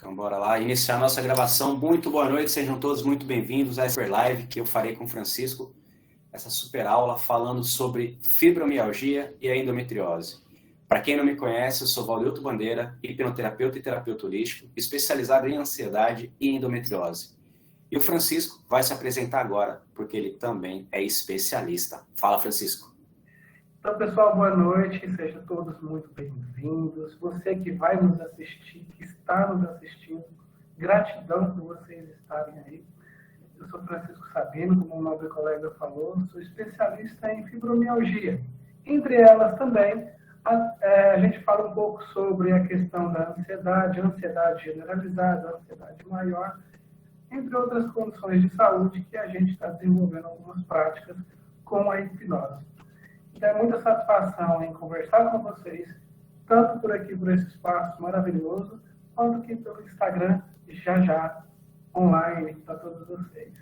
Então, bora lá iniciar a nossa gravação. Muito boa noite, sejam todos muito bem-vindos à Super Live que eu farei com o Francisco, essa super aula falando sobre fibromialgia e a endometriose. Para quem não me conhece, eu sou Valdeuto Bandeira, hipnoterapeuta e terapeuta holístico, especializado em ansiedade e endometriose. E o Francisco vai se apresentar agora, porque ele também é especialista. Fala, Francisco. Então, pessoal, boa noite, sejam todos muito bem-vindos. Você que vai nos assistir, que está nos assistindo, gratidão por vocês estarem aí. Eu sou Francisco Sabino, como o nobre colega falou, sou especialista em fibromialgia. Entre elas também, a gente fala um pouco sobre a questão da ansiedade generalizada, ansiedade maior, entre outras condições de saúde que a gente está desenvolvendo algumas práticas com a hipnose. É muita satisfação em conversar com vocês, tanto por aqui, por esse espaço maravilhoso, quanto aqui pelo Instagram, já, online, para todos vocês.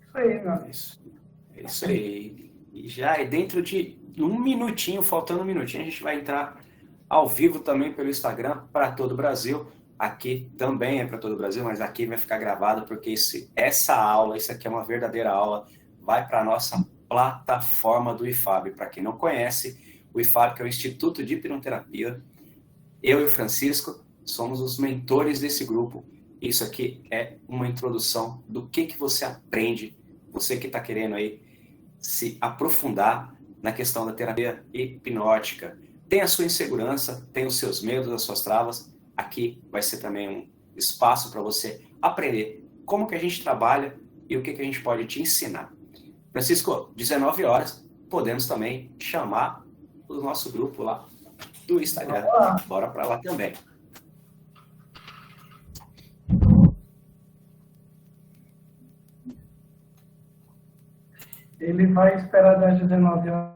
Isso aí, meu amigo. Isso aí. E já dentro de um minutinho, faltando um minutinho, a gente vai entrar ao vivo também pelo Instagram para todo o Brasil. Aqui também é para todo o Brasil, mas aqui vai ficar gravado, porque essa aula, isso aqui é uma verdadeira aula, vai para a nossa plataforma do IFAB. Para quem não conhece, o IFAB, que é o Instituto de Hipnoterapia, eu e o Francisco somos os mentores desse grupo. Isso aqui é uma introdução do que você aprende, você que está querendo aí se aprofundar na questão da terapia hipnótica. Tem a sua insegurança, tem os seus medos, as suas travas. Aqui vai ser também um espaço para você aprender como que a gente trabalha e o que a gente pode te ensinar. Francisco, 19 horas, podemos também chamar o nosso grupo lá do Instagram. Bora para lá também. Ele vai esperar das 19 horas.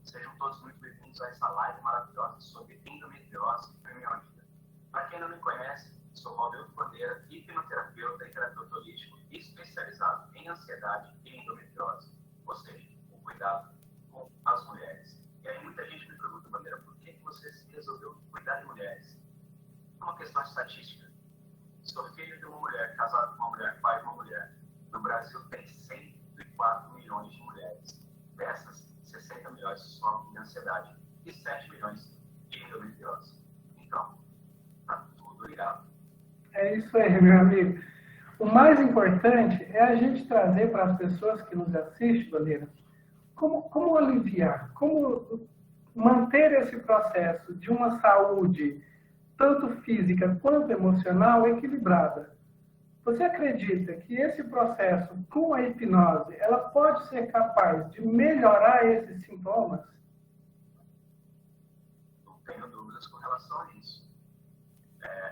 Sejam todos muito bem-vindos a essa live maravilhosa sobre endometriose e fibromialgia. Para quem não me conhece, sou Valdeuto Bandeira, hipnoterapeuta e terapeuta holístico especializado em ansiedade e endometriose, ou seja, o cuidado com as mulheres. E aí muita gente me pergunta, Bandeira, por que você resolveu cuidar de mulheres? É uma questão estatística. Sou filho de uma mulher, casado com uma mulher, pai de uma mulher. No Brasil tem 104 milhões de mulheres. Dessas, 60 milhões sofrem de ansiedade e 7 milhões de endometriose. Então, tá tudo ligado. É isso aí, meu amigo. O mais importante é a gente trazer para as pessoas que nos assistem, Bandeira, como aliviar, como manter esse processo de uma saúde, tanto física quanto emocional, equilibrada. Você acredita que esse processo, com a hipnose, ela pode ser capaz de melhorar esses sintomas? Não tenho dúvidas com relação a isso.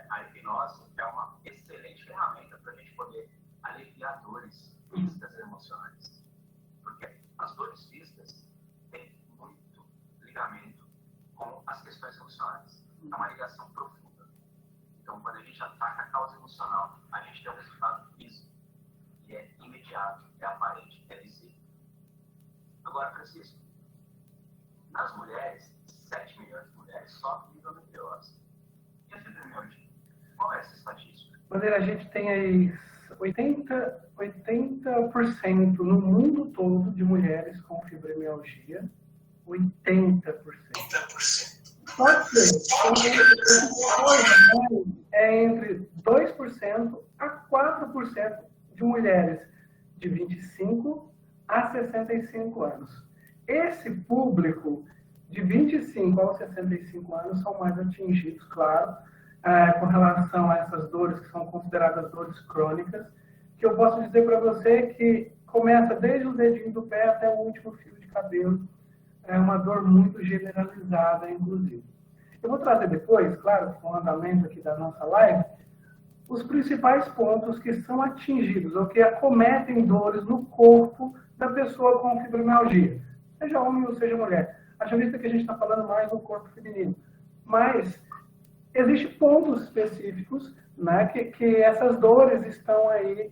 A hipnose é uma excelente ferramenta para a gente poder aliviar dores físicas e emocionais. Porque as dores físicas têm muito ligamento com as questões emocionais. É uma ligação profunda. Então, quando a gente ataca a causa emocional, a gente tem um resultado físico, que é imediato, é aparente, é visível. Agora, Francisco, nas mulheres, 7 milhões de mulheres sofrem de endometriose. E a fibromialgia? Qual é essa estatística? Bandeira, a gente tem aí 80% no mundo todo de mulheres com fibromialgia. 80%. Só que é entre 2% a 4% de mulheres de 25 a 65 anos. Esse público de 25 aos 65 anos são mais atingidos, claro, com relação a essas dores que são consideradas dores crônicas, que eu posso dizer para você que começa desde o dedinho do pé até o último fio de cabelo. É uma dor muito generalizada, inclusive. Eu vou trazer depois, claro, com o andamento aqui da nossa live, os principais pontos que são atingidos ou que acometem dores no corpo da pessoa com fibromialgia, seja homem ou seja mulher. Haja vista que a gente está falando mais do corpo feminino. Mas existem pontos específicos, né, que essas dores estão aí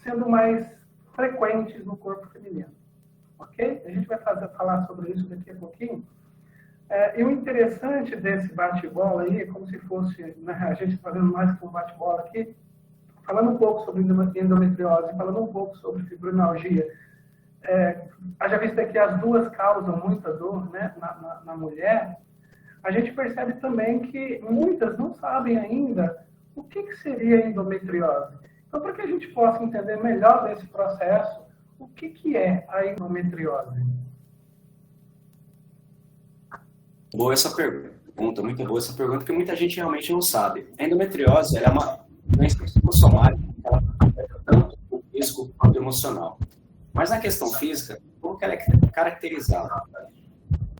sendo mais frequentes no corpo feminino. Ok? A gente vai falar sobre isso daqui a pouquinho. E o interessante desse bate-bola aí, é como se fosse, né, a gente fazendo mais que um bate-bola aqui, falando um pouco sobre endometriose, falando um pouco sobre fibromialgia. Já visto que as duas causam muita dor, né, na mulher. A gente percebe também que muitas não sabem ainda o que seria endometriose. Então, para que a gente possa entender melhor desse processo, o que é a endometriose? Boa essa pergunta, muito boa essa pergunta, porque muita gente realmente não sabe. A endometriose é uma doença psicossomática, ela afeta tanto o físico quanto o emocional. Mas na questão física, como que ela é caracterizada?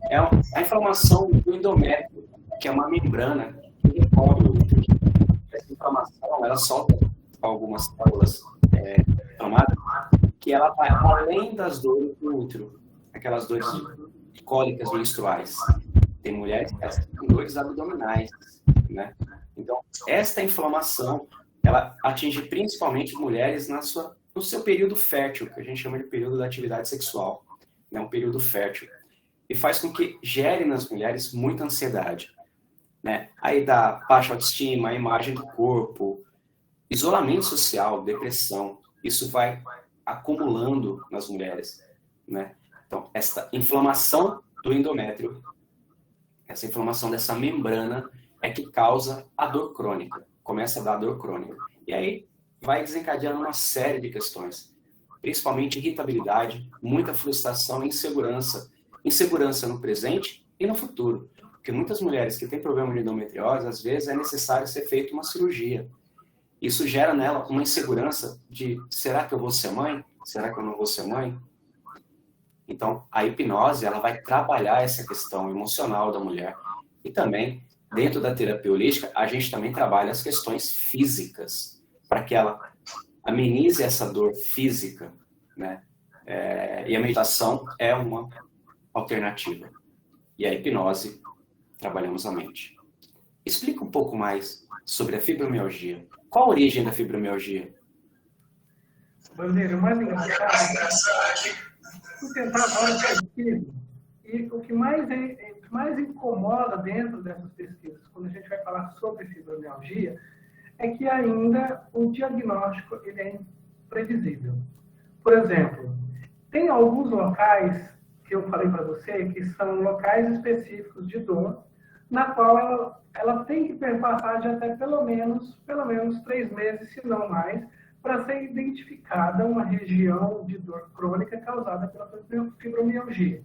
É a inflamação do endométrio, que é uma membrana que recobre o útero. Essa inflamação, ela solta algumas células inflamadas, que ela vai além das dores do útero, aquelas dores cólicas menstruais. Tem mulheres que têm dores abdominais, né? Então, esta inflamação, ela atinge principalmente mulheres no seu período fértil, que a gente chama de período da atividade sexual, né? Um período fértil. E faz com que gere nas mulheres muita ansiedade, né? Aí dá baixa autoestima, a imagem do corpo, isolamento social, depressão. Isso vai acumulando nas mulheres, né? Então, essa inflamação do endométrio, essa inflamação dessa membrana é que causa a dor crônica. Começa a dar dor crônica. E aí vai desencadeando uma série de questões, principalmente irritabilidade, muita frustração e insegurança. Insegurança no presente e no futuro. Porque muitas mulheres que têm problema de endometriose, às vezes é necessário ser feita uma cirurgia. Isso gera nela uma insegurança de, será que eu vou ser mãe? Será que eu não vou ser mãe? Então, a hipnose, ela vai trabalhar essa questão emocional da mulher. E também, dentro da terapia holística, a gente também trabalha as questões físicas, para que ela amenize essa dor física, né? E a meditação é uma alternativa. E a hipnose, trabalhamos a mente. Explica um pouco mais sobre a fibromialgia. Qual a origem da fibromialgia? Bandeira, o mais engraçado é que tentar várias pesquisas, e o que mais incomoda dentro dessas pesquisas, quando a gente vai falar sobre fibromialgia, é que ainda o diagnóstico ele é imprevisível. Por exemplo, tem alguns locais que eu falei para você que são locais específicos de dor, na qual ela tem que perpassar de até pelo menos 3 meses, se não mais, para ser identificada uma região de dor crônica causada pela fibromialgia.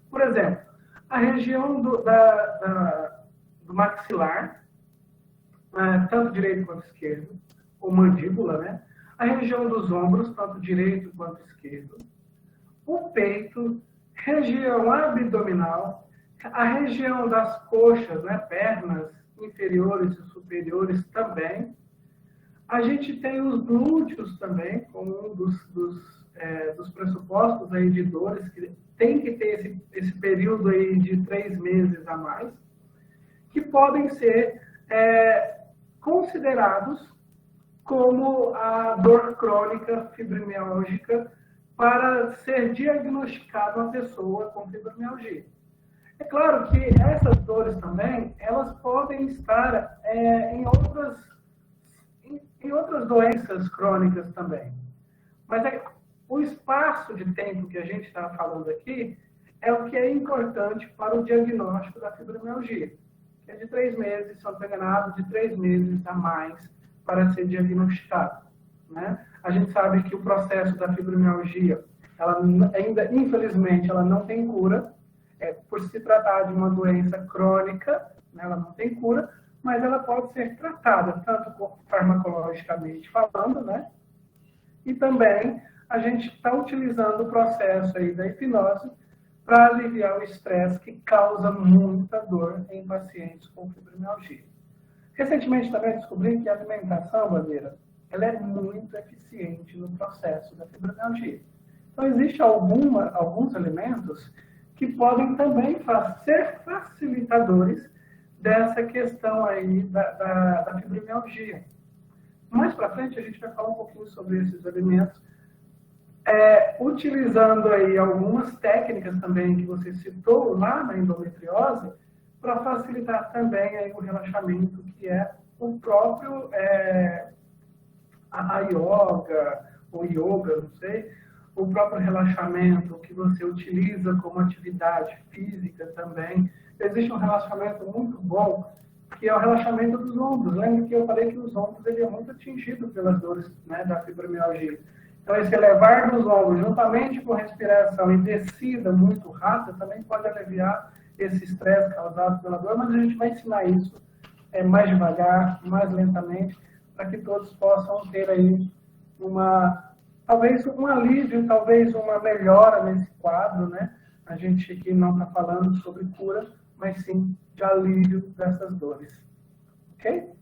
Por exemplo, a região do maxilar, tanto direito quanto esquerdo, ou mandíbula, né? A região dos ombros, tanto direito quanto esquerdo, o peito, região abdominal, a região das coxas, né? Pernas inferiores e superiores também. A gente tem os glúteos também, como um dos pressupostos aí de dores, que tem que ter esse período aí de 3 meses a mais, que podem ser considerados como a dor crônica fibromialgica para ser diagnosticada uma pessoa com fibromialgia. É claro que essas dores também, elas podem estar em outras doenças crônicas também. Mas o espaço de tempo que a gente está falando aqui é o que é importante para o diagnóstico da fibromialgia. É de 3 meses, são enganados, de 3 meses a mais para ser diagnosticado, né? A gente sabe que o processo da fibromialgia, ela ainda, infelizmente, ela não tem cura. Por se tratar de uma doença crônica, né, ela não tem cura, mas ela pode ser tratada, tanto farmacologicamente falando, né? E também a gente está utilizando o processo aí da hipnose para aliviar o estresse que causa muita dor em pacientes com fibromialgia. Recentemente também descobri que a alimentação, Bandeira, ela é muito eficiente no processo da fibromialgia. Então, existem alguns alimentos que podem também ser facilitadores dessa questão aí da fibromialgia. Mais para frente a gente vai falar um pouquinho sobre esses alimentos, utilizando aí algumas técnicas também que você citou lá na endometriose, para facilitar também aí o relaxamento, que é o próprio a yoga, ou yoga, não sei, o próprio relaxamento que você utiliza como atividade física também. Existe um relaxamento muito bom, que é o relaxamento dos ombros. Lembra que eu falei que os ombros ele é muito atingido pelas dores, né, da fibromialgia. Então, esse elevar dos ombros, juntamente com respiração e descida muito rápida, também pode aliviar esse estresse causado pela dor, mas a gente vai ensinar isso mais devagar, mais lentamente, para que todos possam ter aí talvez um alívio, talvez uma melhora nesse quadro, né? A gente aqui não está falando sobre cura, mas sim de alívio dessas dores. Ok?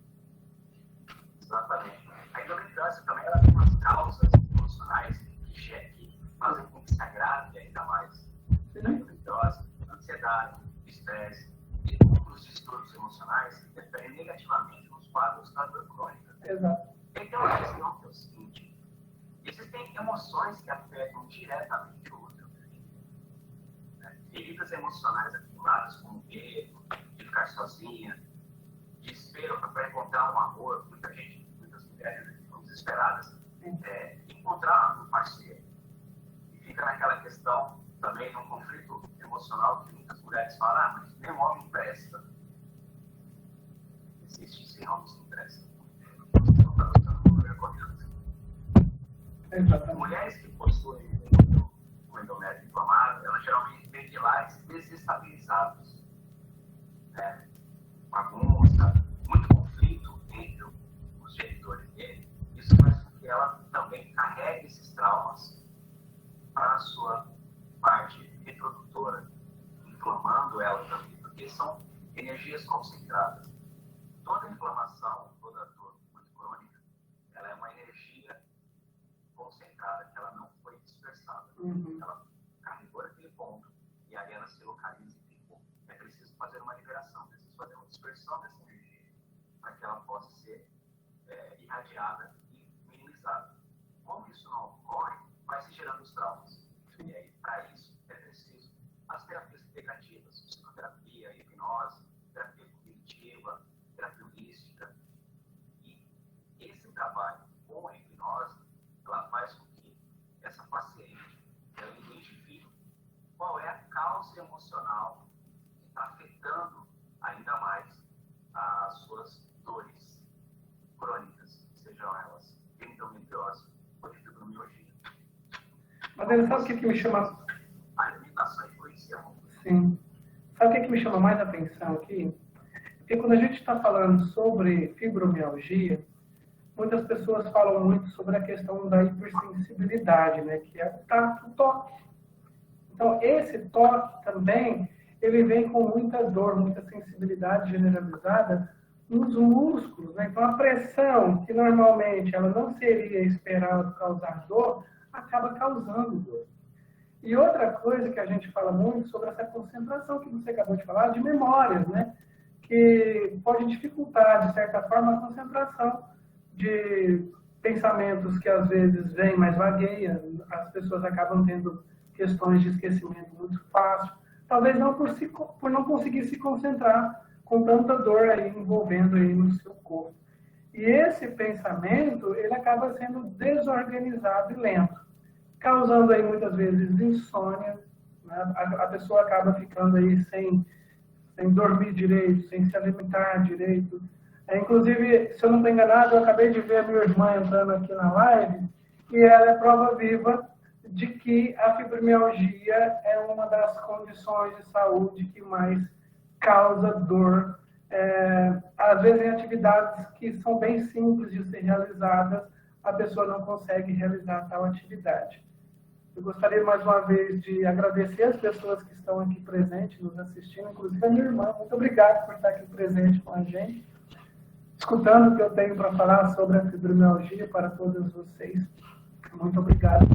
Exatamente. A endometriose também ela tem umas causas emocionais que fazem com que se agrave ainda mais. A endometriose, ansiedade, estresse e outros distúrbios emocionais que interferem negativamente nos quadros da dor crônica. Exato. Então, a questão é o seguinte: existem emoções que afetam diretamente o outro. Feridas emocionais acumuladas, como medo, de ficar sozinha, desespero para encontrar um amor. Muitas mulheres ficam desesperadas, encontrar um parceiro. E fica naquela questão também, num conflito emocional, que muitas mulheres falam, mas nem homem presta. Existe sim homens que prestam. Você não está gostando do mulher correndo. Mulheres que possuem um endométrio inflamado, elas geralmente têm pilares desestabilizados. Bagunça, muito conflito entre os genitores dele. Isso faz com que ela também carregue esses traumas para a sua parte reprodutora, inflamando ela também, porque são energias concentradas. Toda inflamação, toda dor muito crônica, ela é uma energia concentrada, que ela não foi dispersada. Ela carregou aquele ponto e aí ela se localiza e ficou. É preciso fazer uma liberação, preciso fazer uma dispersão dessa energia para que ela possa ser irradiada e minimizada. Como isso não ocorre, vai se gerando os traumas. E aí, para isso, é preciso as terapias integrativas, psicoterapia, hipnose, terapia cognitiva, terapia holística. E esse trabalho com a hipnose, ela faz com que essa paciente ela identifique qual é a causa emocional que está afetando ainda mais as suas dores crônicas, sejam elas de endometriose ou de fibromialgia. Mas ele sabe o que me chama... A alimentação influencia muito. Sim. Sabe o que me chama mais atenção aqui? Porque quando a gente está falando sobre fibromialgia, muitas pessoas falam muito sobre a questão da hipersensibilidade, né? Que é o tato, o toque. Então, esse toque também, ele vem com muita dor, muita sensibilidade generalizada nos músculos, né? Então, a pressão, que normalmente ela não seria esperada causar dor, acaba causando dor. E outra coisa que a gente fala muito sobre essa concentração que você acabou de falar, de memórias, né? Que pode dificultar, de certa forma, a concentração de pensamentos que às vezes vêm mais vagueia, as pessoas acabam tendo questões de esquecimento muito fácil, talvez não por não conseguir se concentrar com tanta dor aí envolvendo aí no seu corpo. E esse pensamento, ele acaba sendo desorganizado e lento, causando aí muitas vezes insônia, né? A pessoa acaba ficando aí sem dormir direito, sem se alimentar direito. Inclusive, se eu não estou enganado, eu acabei de ver a minha irmã entrando aqui na live, e ela é prova viva de que a fibromialgia é uma das condições de saúde que mais causa dor. Às vezes, em atividades que são bem simples de ser realizadas, a pessoa não consegue realizar tal atividade. Eu gostaria mais uma vez de agradecer as pessoas que estão aqui presentes, nos assistindo, inclusive a minha irmã. Muito obrigado por estar aqui presente com a gente, escutando o que eu tenho para falar sobre a fibromialgia para todos vocês. Muito obrigado.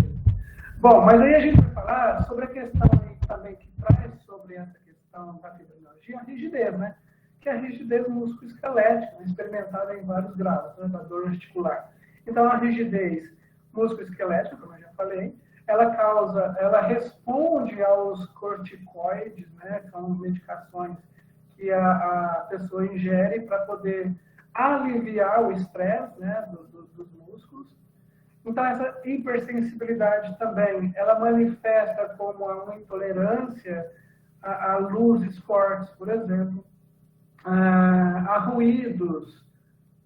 Bom, mas aí a gente vai falar sobre a questão aí também que traz sobre essa questão da fibromialgia, a rigidez, né? Que é a rigidez musculoesquelética, experimentada em vários graus, né, da dor articular. Então, a rigidez musculoesquelética, como eu já falei, ela responde aos corticoides, né, que são medicações que a pessoa ingere para poder aliviar o estresse, né, dos músculos. Então, essa hipersensibilidade também, ela manifesta como uma intolerância a luzes fortes, por exemplo, a ruídos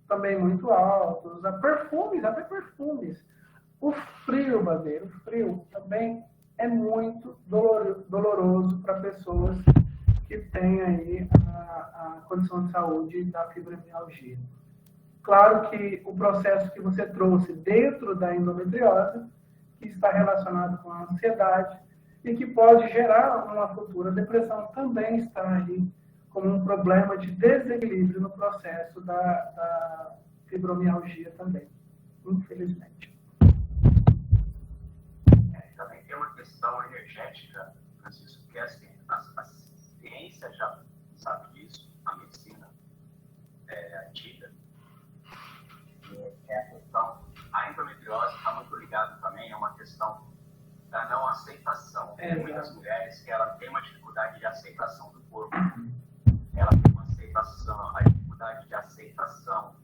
também muito altos, a perfumes, até perfumes. O frio, Bandeira, o frio também é muito doloroso para pessoas que têm aí a condição de saúde da fibromialgia. Claro que o processo que você trouxe dentro da endometriose, que está relacionado com a ansiedade e que pode gerar uma futura depressão, também está aí como um problema de desequilíbrio no processo da fibromialgia também, infelizmente. Também tem uma questão energética, Francisco, que é assim, a ciência já sabe disso, a medicina antiga, é a questão, a endometriose está muito ligada também a uma questão da não aceitação. Tem muitas mulheres que ela tem uma dificuldade de aceitação do corpo, ela tem uma dificuldade de aceitação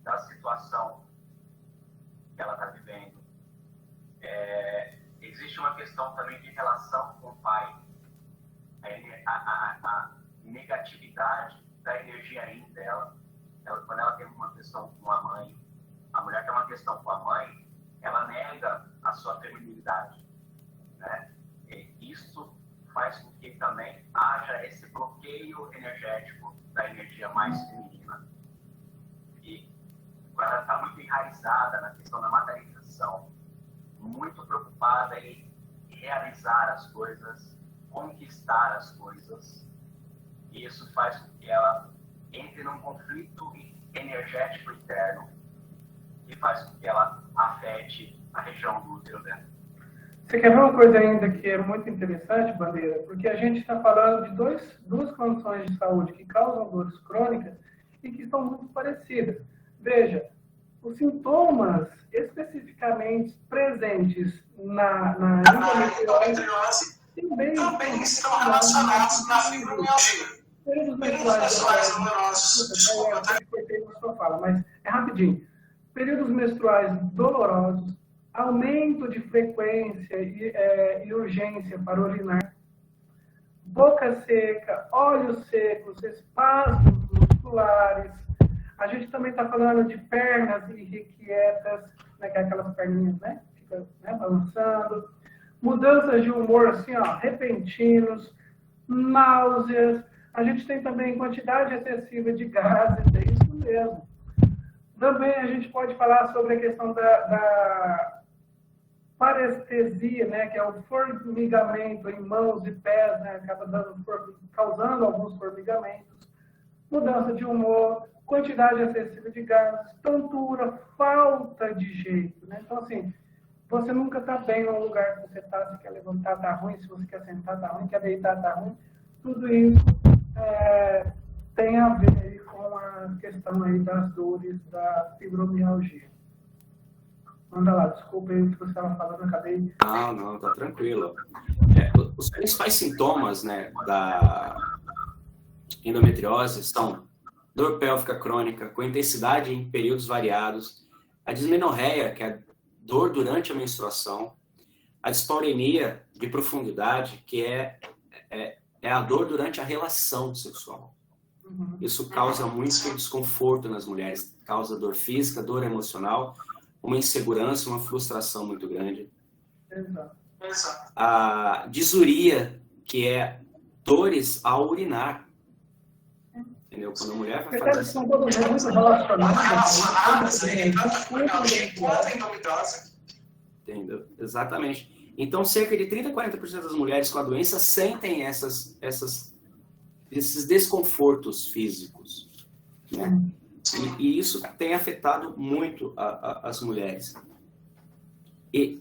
da situação que ela está vivendo. Existe uma questão também de relação com o pai, a negatividade da energia yin dela. Quando ela tem uma questão com a mãe, a mulher tem uma questão com a mãe, ela nega a sua feminilidade, né? E isso faz com que também haja esse bloqueio energético da energia mais feminina. E ela está muito enraizada na questão da materialização, muito preocupada em realizar as coisas, conquistar as coisas. E isso faz com que ela entre num conflito energético interno que faz com que ela afete a região do útero dela. Você quer ver uma coisa ainda que é muito interessante, Bandeira? Porque a gente está falando de duas condições de saúde que causam dores crônicas e que estão muito parecidas. Veja, os sintomas especificamente presentes na endometriose também estão relacionados na fibromialgia. Períodos menstruais dolorosos, desculpa, tá? Mas é rapidinho. Períodos menstruais dolorosos, aumento de frequência e urgência para urinar, boca seca, olhos secos, espasmos musculares. A gente também está falando de pernas irrequietas, né, que é aquelas perninhas, né, fica, né, balançando. Mudanças de humor, assim, ó, repentinos, náuseas. A gente tem também quantidade excessiva de gases, é isso mesmo. Também a gente pode falar sobre a questão da parestesia, né, que é o formigamento em mãos e pés, né, acaba causando alguns formigamentos. Mudança de humor, quantidade excessiva de gases, tontura, falta de jeito, né? Então, assim, você nunca está bem no lugar que você está, se quer levantar, está ruim, se você quer sentar, está ruim, quer deitar, está ruim. Tudo isso tem a ver com a questão aí das dores da fibromialgia. Manda lá, desculpa aí o que você estava falando, acabei... Não, tá tranquilo. Os principais sintomas, né, da endometriose são dor pélvica crônica, com intensidade em períodos variados, a dismenorreia, que é dor durante a menstruação, a dispareunia de profundidade, que é a dor durante a relação sexual. Isso causa muito desconforto nas mulheres, causa dor física, dor emocional, uma insegurança, uma frustração muito grande. Exato. A disuria, que é dores ao urinar. Entendeu? Quando a mulher vai fazer... São todas muito relacionadas, Entendeu? Exatamente. Então, cerca de 30% a 40% das mulheres com a doença sentem esses desconfortos físicos, né? E isso tem afetado muito as mulheres. E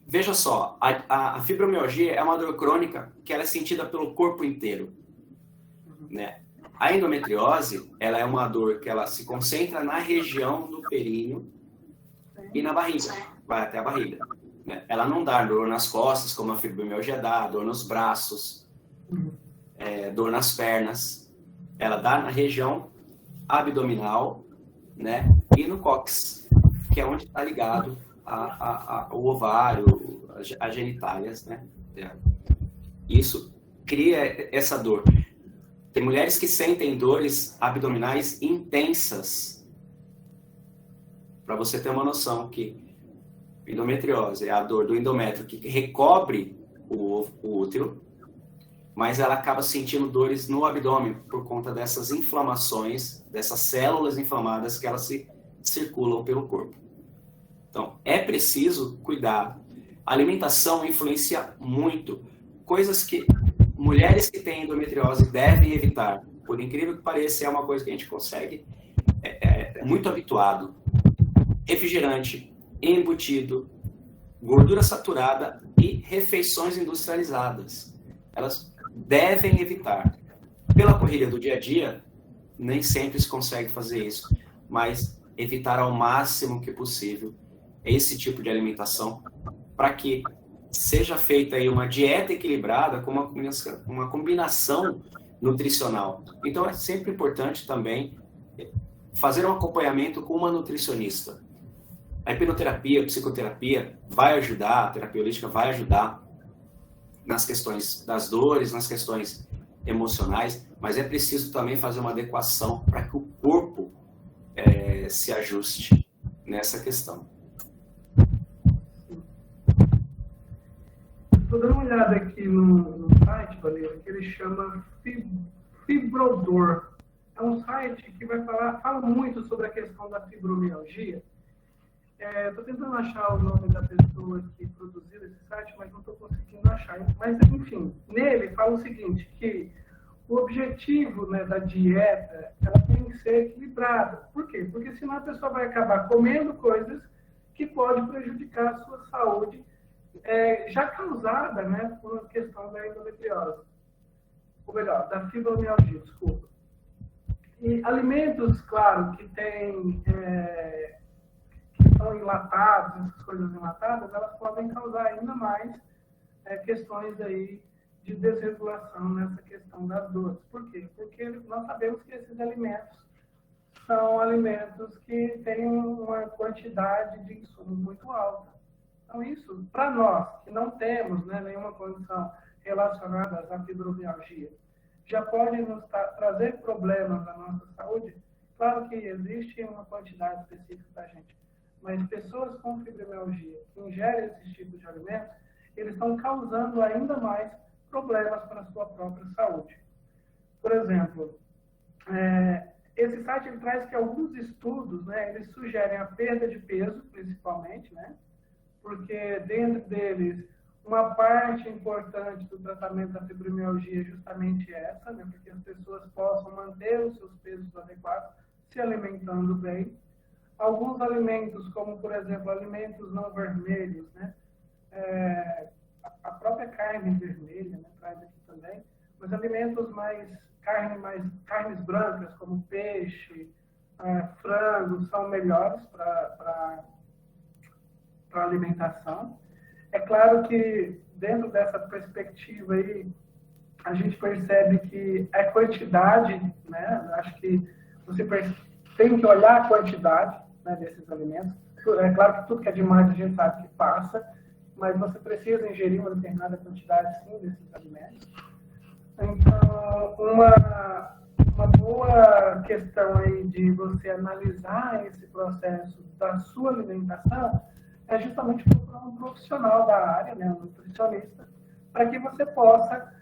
veja só, a fibromialgia é uma dor crônica que ela é sentida pelo corpo inteiro, né? A endometriose, ela é uma dor que ela se concentra na região do períneo e na barriga, vai até a barriga, né? Ela não dá dor nas costas, como a fibromialgia dá, dor nos braços, dor nas pernas, Ela dá na região abdominal, né? E no cóccix, que é onde está ligado o ovário, as genitálias, né? Isso cria essa dor. Tem mulheres que sentem dores abdominais intensas. Para você ter uma noção que endometriose é a dor do endométrio que recobre o útero, mas ela acaba sentindo dores no abdômen por conta dessas inflamações, dessas células inflamadas que elas circulam pelo corpo. Então, é preciso cuidar. A alimentação influencia muito. Coisas que mulheres que têm endometriose devem evitar. Por incrível que pareça, é uma coisa que a gente consegue, é muito habituado. Refrigerante, embutido, gordura saturada e refeições industrializadas. Elas devem evitar. Pela correria do dia a dia, nem sempre se consegue fazer isso, mas evitar ao máximo que possível esse tipo de alimentação para que seja feita aí uma dieta equilibrada com uma combinação nutricional. Então é sempre importante também fazer um acompanhamento com uma nutricionista. A hipnoterapia, a psicoterapia vai ajudar, a terapia holística vai ajudar nas questões das dores, nas questões emocionais, mas é preciso também fazer uma adequação para que o corpo se ajuste nessa questão. Estou dando uma olhada aqui no site, Valéria, que ele chama Fibrodor. É um site que fala muito sobre a questão da fibromialgia. Estou tentando achar o nome da pessoa que produziu esse site, mas não estou conseguindo achar. Mas, enfim, nele fala o seguinte, que o objetivo, né, da dieta, ela tem que ser equilibrada. Por quê? Porque senão a pessoa vai acabar comendo coisas que podem prejudicar a sua saúde, já causada, né, por uma questão da endometriose. Ou melhor, da fibromialgia, desculpa. E alimentos, claro, que tem... são enlatados, essas coisas enlatadas, elas podem causar ainda mais questões aí de desregulação nessa questão das dores. Por quê? Porque nós sabemos que esses alimentos são alimentos que têm uma quantidade de insumos muito alta. Então isso, para nós, que não temos, né, nenhuma condição relacionada à fibromialgia, já pode nos trazer problemas na nossa saúde. Claro que existe uma quantidade específica da gente, mas pessoas com fibromialgia que ingerem esses tipos de alimentos, eles estão causando ainda mais problemas para a sua própria saúde. Por exemplo, esse site ele traz que alguns estudos, né, eles sugerem a perda de peso, principalmente, né, porque dentro deles, uma parte importante do tratamento da fibromialgia é justamente essa, né, porque as pessoas possam manter os seus pesos adequados, se alimentando bem. Alguns alimentos, como, por exemplo, alimentos não vermelhos, né? A própria carne vermelha, né, traz aqui também, mas alimentos carnes brancas, como peixe, frango, são melhores para a alimentação. É claro que, dentro dessa perspectiva aí, a gente percebe que a quantidade, né, acho que você tem que olhar a quantidade, né, desses alimentos. É claro que tudo que é demais a gente sabe que passa, mas você precisa ingerir uma determinada quantidade, sim, desses alimentos. Então, uma boa questão aí de você analisar esse processo da sua alimentação é justamente procurar um profissional da área, né, um nutricionista, para que você possa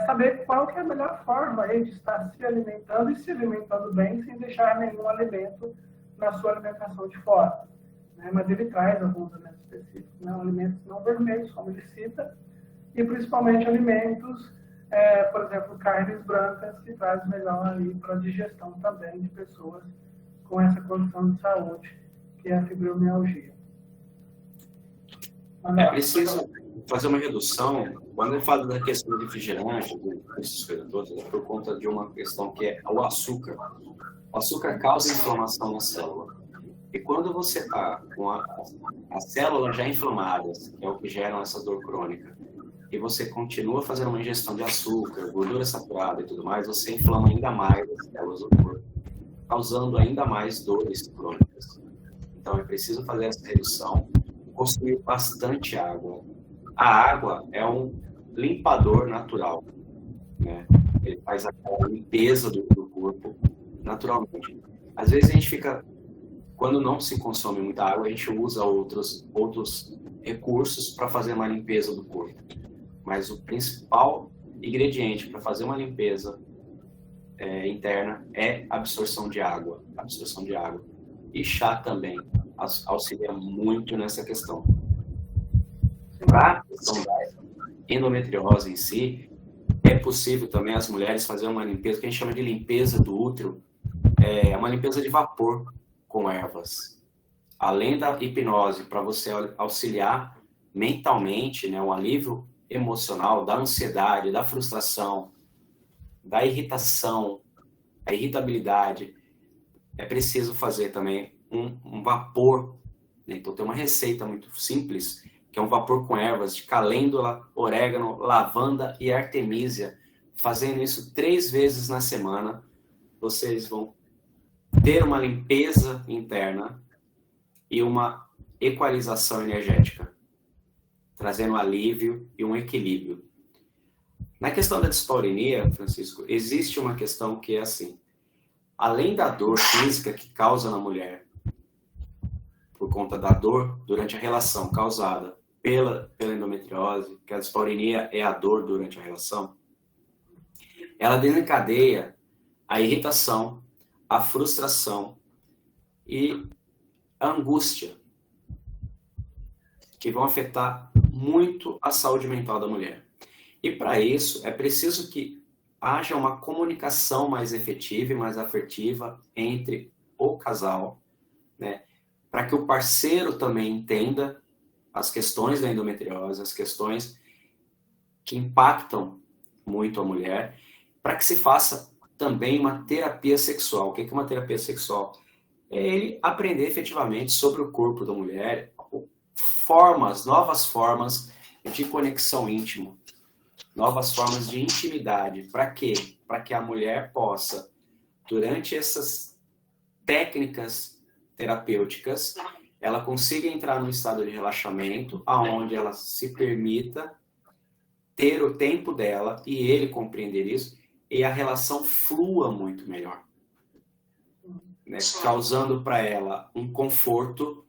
saber qual que é a melhor forma aí de estar se alimentando e se alimentando bem, sem deixar nenhum alimento na sua alimentação de fora. Né? Mas ele traz alguns alimentos específicos, né? Alimentos não vermelhos, como ele cita, e principalmente alimentos, por exemplo, carnes brancas, que traz melhor aí para a digestão também de pessoas com essa condição de saúde, que é a fibromialgia. É preciso fazer uma redução. Quando eu falo da questão do refrigerante, dessas coisas todas, é por conta de uma questão que é o açúcar. O açúcar causa inflamação na célula. E quando você está com as células já inflamadas, que é o que geram essa dor crônica, e você continua fazendo uma ingestão de açúcar, gordura saturada e tudo mais, você inflama ainda mais as células do corpo, causando ainda mais dores crônicas. Então é preciso fazer essa redução, consumir bastante água. A água é um limpador natural, né? Ele faz aquela limpeza do corpo naturalmente. Às vezes a gente fica, quando não se consome muita água, a gente usa outros recursos para fazer uma limpeza do corpo. Mas o principal ingrediente para fazer uma limpeza interna é absorção de água. Absorção de água. E chá também auxilia muito nessa questão. Para a questão da endometriose em si, é possível também as mulheres fazerem uma limpeza, que a gente chama de limpeza do útero, uma limpeza de vapor com ervas. Além da hipnose, para você auxiliar mentalmente, né, um alívio emocional, da ansiedade, da frustração, da irritação, a irritabilidade, é preciso fazer também um vapor. Então tem uma receita muito simples, que é um vapor com ervas de calêndula, orégano, lavanda e artemísia. Fazendo isso 3 vezes na semana, vocês vão ter uma limpeza interna e uma equalização energética, trazendo um alívio e um equilíbrio. Na questão da dispareunia, Francisco, existe uma questão que é assim: além da dor física que causa na mulher, por conta da dor durante a relação causada pela endometriose, que a dispareunia é a dor durante a relação, ela desencadeia a irritação, a frustração e a angústia, que vão afetar muito a saúde mental da mulher. E para isso, é preciso que haja uma comunicação mais efetiva e mais afetiva entre o casal, né? Para que o parceiro também entenda as questões da endometriose, as questões que impactam muito a mulher, para que se faça também uma terapia sexual. O que é uma terapia sexual? É ele aprender efetivamente sobre o corpo da mulher, novas formas de conexão íntima, novas formas de intimidade. Para quê? Para que a mulher possa, durante essas técnicas terapêuticas, ela consiga entrar num estado de relaxamento, aonde ela se permita ter o tempo dela e ele compreender isso, e a relação flua muito melhor, né? Causando para ela um conforto,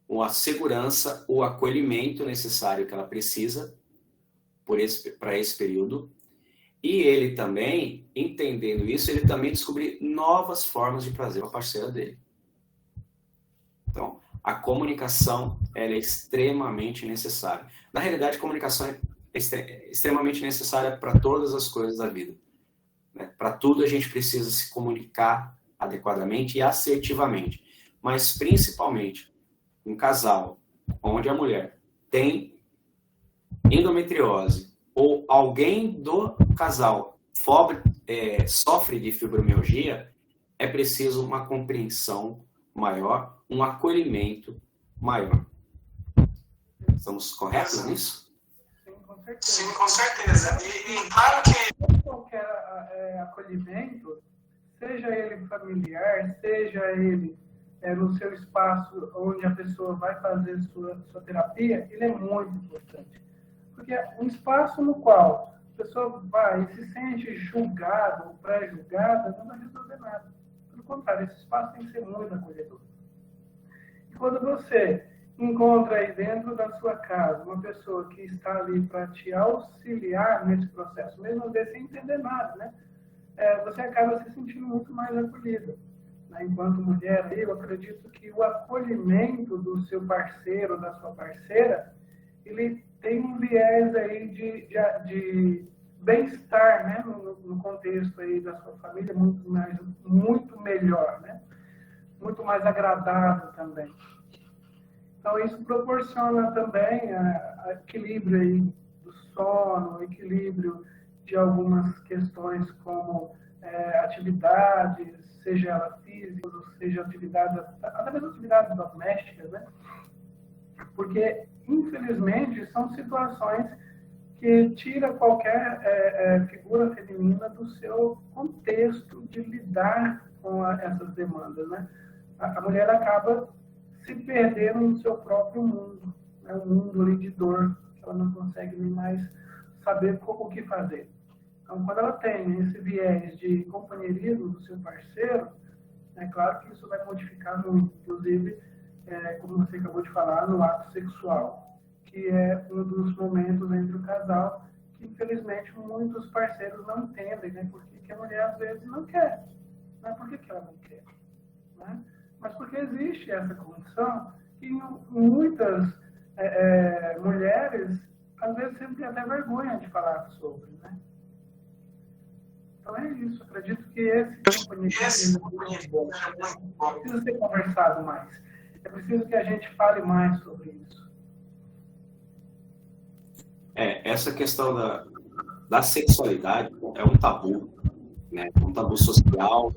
uma segurança, o acolhimento necessário que ela precisa para esse período. E ele também, entendendo isso, ele também descobrir novas formas de prazer com a parceira dele. Então, a comunicação ela é extremamente necessária. Na realidade, a comunicação é extremamente necessária para todas as coisas da vida, né? Para tudo a gente precisa se comunicar adequadamente e assertivamente. Mas, principalmente, um casal onde a mulher tem endometriose ou alguém do casal sofre de fibromialgia, é preciso uma compreensão maior, um acolhimento maior. Estamos corretos nisso? Sim, com certeza. E claro que qualquer acolhimento, seja ele familiar, seja ele no seu espaço onde a pessoa vai fazer sua terapia, ele é muito importante. Porque é um espaço no qual a pessoa vai e se sente julgada ou pré-julgada, não vai resolver nada. Pelo contrário, esse espaço tem que ser muito acolhedor. E quando você encontra aí dentro da sua casa uma pessoa que está ali para te auxiliar nesse processo, mesmo às vezes sem entender nada, né? Você acaba se sentindo muito mais acolhida. Né? Enquanto mulher, eu acredito que o acolhimento do seu parceiro, da sua parceira, ele tem um viés aí de bem-estar, né? No contexto aí da sua família, muito melhor, né? Muito mais agradável também. Então, isso proporciona também a equilíbrio aí do sono, equilíbrio de algumas questões como atividades, seja ela física, ou seja até mesmo atividades domésticas, né? Porque, infelizmente, são situações que tira qualquer figura feminina do seu contexto de lidar com essas demandas, né? A mulher acaba se perdendo no seu próprio mundo, né? Um mundo ali de dor, que ela não consegue nem mais saber o que fazer. Então, quando ela tem esse viés de companheirismo do seu parceiro, é claro que isso vai modificar muito, inclusive, como você acabou de falar, no ato sexual, que é um dos momentos entre o casal que, infelizmente, muitos parceiros não entendem, né? Porque a mulher, às vezes, não quer. Não é porque que ela não quer, né? Mas porque existe essa condição e muitas mulheres, às vezes, sentem até vergonha de falar sobre, né? Então é isso. Acredito que esse companheirismo precisa ser conversado mais. É preciso que a gente fale mais sobre isso. Essa questão da sexualidade é um tabu, né? Um tabu social,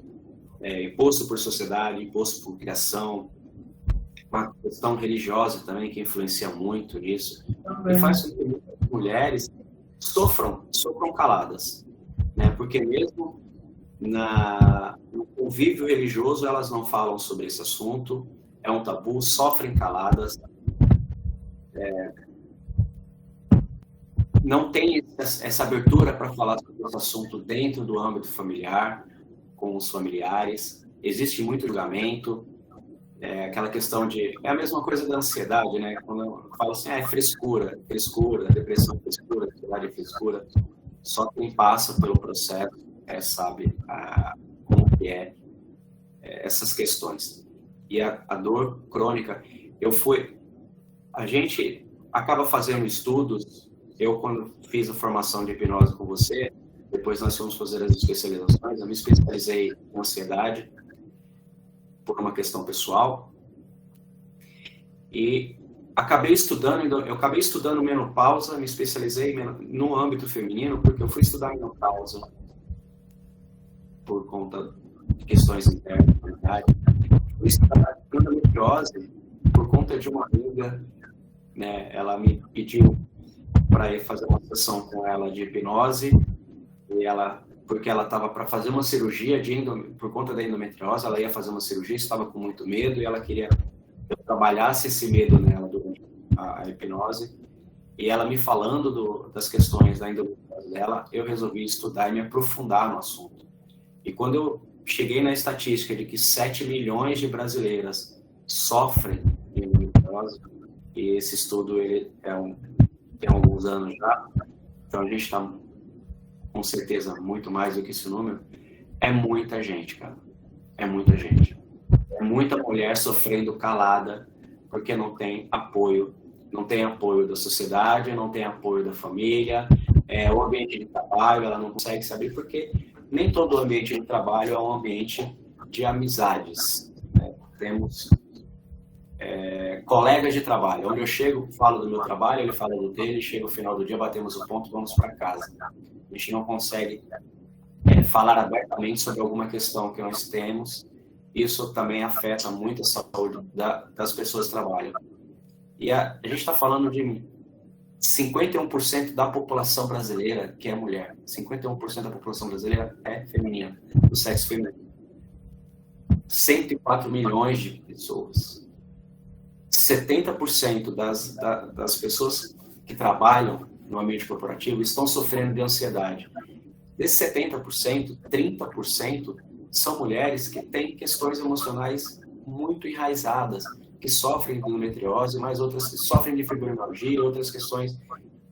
imposto por sociedade, imposto por criação, uma questão religiosa também que influencia muito nisso. Também. E faz com que muitas mulheres sofram caladas, né? Porque mesmo no convívio religioso elas não falam sobre esse assunto, é um tabu, sofrem caladas, não tem essa abertura para falar sobre esse assunto dentro do âmbito familiar, com os familiares, existe muito julgamento, aquela questão de... É a mesma coisa da ansiedade, né? Quando eu falo assim, frescura, depressão é frescura, ansiedade é frescura, só quem passa pelo processo sabe como que essas questões. E a dor crônica, a gente acaba fazendo estudos. Eu, quando fiz a formação de hipnose com você, depois nós fomos fazer as especializações, eu me especializei em ansiedade por uma questão pessoal e acabei estudando menopausa, me especializei no âmbito feminino, porque eu fui estudar menopausa por conta de questões internas, fui estudar endometriose por conta de uma amiga, né? Ela me pediu para ir fazer uma sessão com ela de hipnose, porque ela estava para fazer uma cirurgia por conta da endometriose, ela ia fazer uma cirurgia, estava com muito medo e ela queria que eu trabalhasse esse medo nela durante a hipnose. E ela me falando das questões da endometriose dela, eu resolvi estudar e me aprofundar no assunto. E quando eu cheguei na estatística de que 7 milhões de brasileiras sofrem de endometriose, e esse estudo tem alguns anos já, então a gente está com certeza muito mais do que esse número, é muita gente, cara, é muita gente. É muita mulher sofrendo calada porque não tem apoio da sociedade, não tem apoio da família, o ambiente de trabalho, ela não consegue saber, porque nem todo ambiente de trabalho é um ambiente de amizades, né? Temos colegas de trabalho, onde eu chego, falo do meu trabalho, ele fala do dele, chega o final do dia, batemos o ponto, vamos para casa. A gente não consegue falar abertamente sobre alguma questão que nós temos. Isso também afeta muito a saúde das pessoas que trabalham. E a gente está falando de 51% da população brasileira que é mulher. 51% da população brasileira é feminina, do sexo feminino. 104 milhões de pessoas. 70% das pessoas que trabalham no ambiente corporativo estão sofrendo de ansiedade. Desses 70%, 30% são mulheres que têm questões emocionais muito enraizadas, que sofrem de endometriose, mas outras que sofrem de fibromialgia, outras questões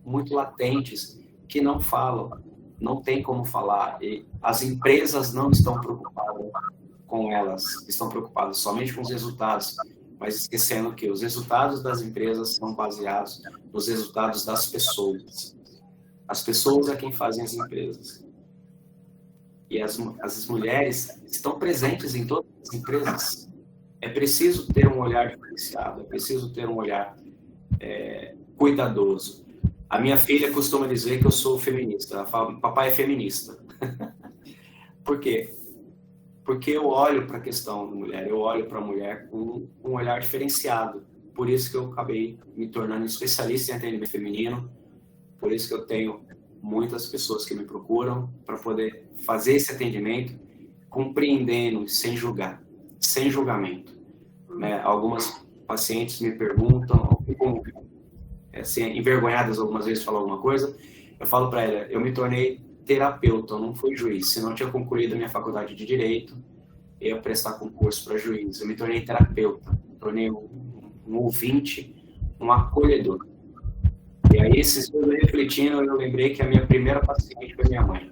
muito latentes, que não falam, não tem como falar. E as empresas não estão preocupadas com elas, estão preocupadas somente com os resultados, mas esquecendo que os resultados das empresas são baseados nos resultados das pessoas. As pessoas é quem fazem as empresas. E as mulheres estão presentes em todas as empresas. É preciso ter um olhar diferenciado, é preciso ter um olhar cuidadoso. A minha filha costuma dizer que eu sou feminista. Ela fala, papai é feminista. Por quê? Porque eu olho para a questão da mulher, eu olho para a mulher com um olhar diferenciado. Por isso que eu acabei me tornando especialista em atendimento feminino, Por isso que eu tenho muitas pessoas que me procuram para poder fazer esse atendimento, compreendendo, sem julgar, sem julgamento. Né? Algumas pacientes me perguntam, ficam assim, envergonhadas algumas vezes falar alguma coisa, eu falo para ela, eu me tornei terapeuta, eu não fui juiz. Se não tinha concluído a minha faculdade de Direito, eu ia prestar concurso para juiz. Eu me tornei terapeuta, me tornei um ouvinte, um acolhedor. E aí, esses dias refletindo, eu lembrei que a minha primeira paciente foi minha mãe.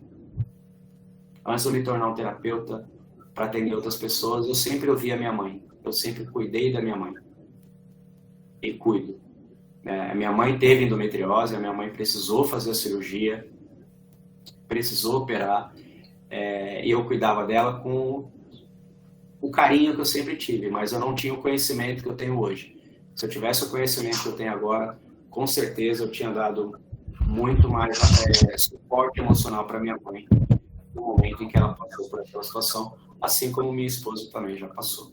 Antes de eu me tornar um terapeuta para atender outras pessoas, eu sempre ouvi a minha mãe. Eu sempre cuidei da minha mãe. E cuido. A minha mãe teve endometriose, a minha mãe precisou fazer a cirurgia, precisou operar, e eu cuidava dela com o carinho que eu sempre tive, mas eu não tinha o conhecimento que eu tenho hoje. Se eu tivesse o conhecimento que eu tenho agora, com certeza eu tinha dado muito mais suporte emocional para minha mãe no momento em que ela passou por aquela situação, assim como minha esposa também já passou.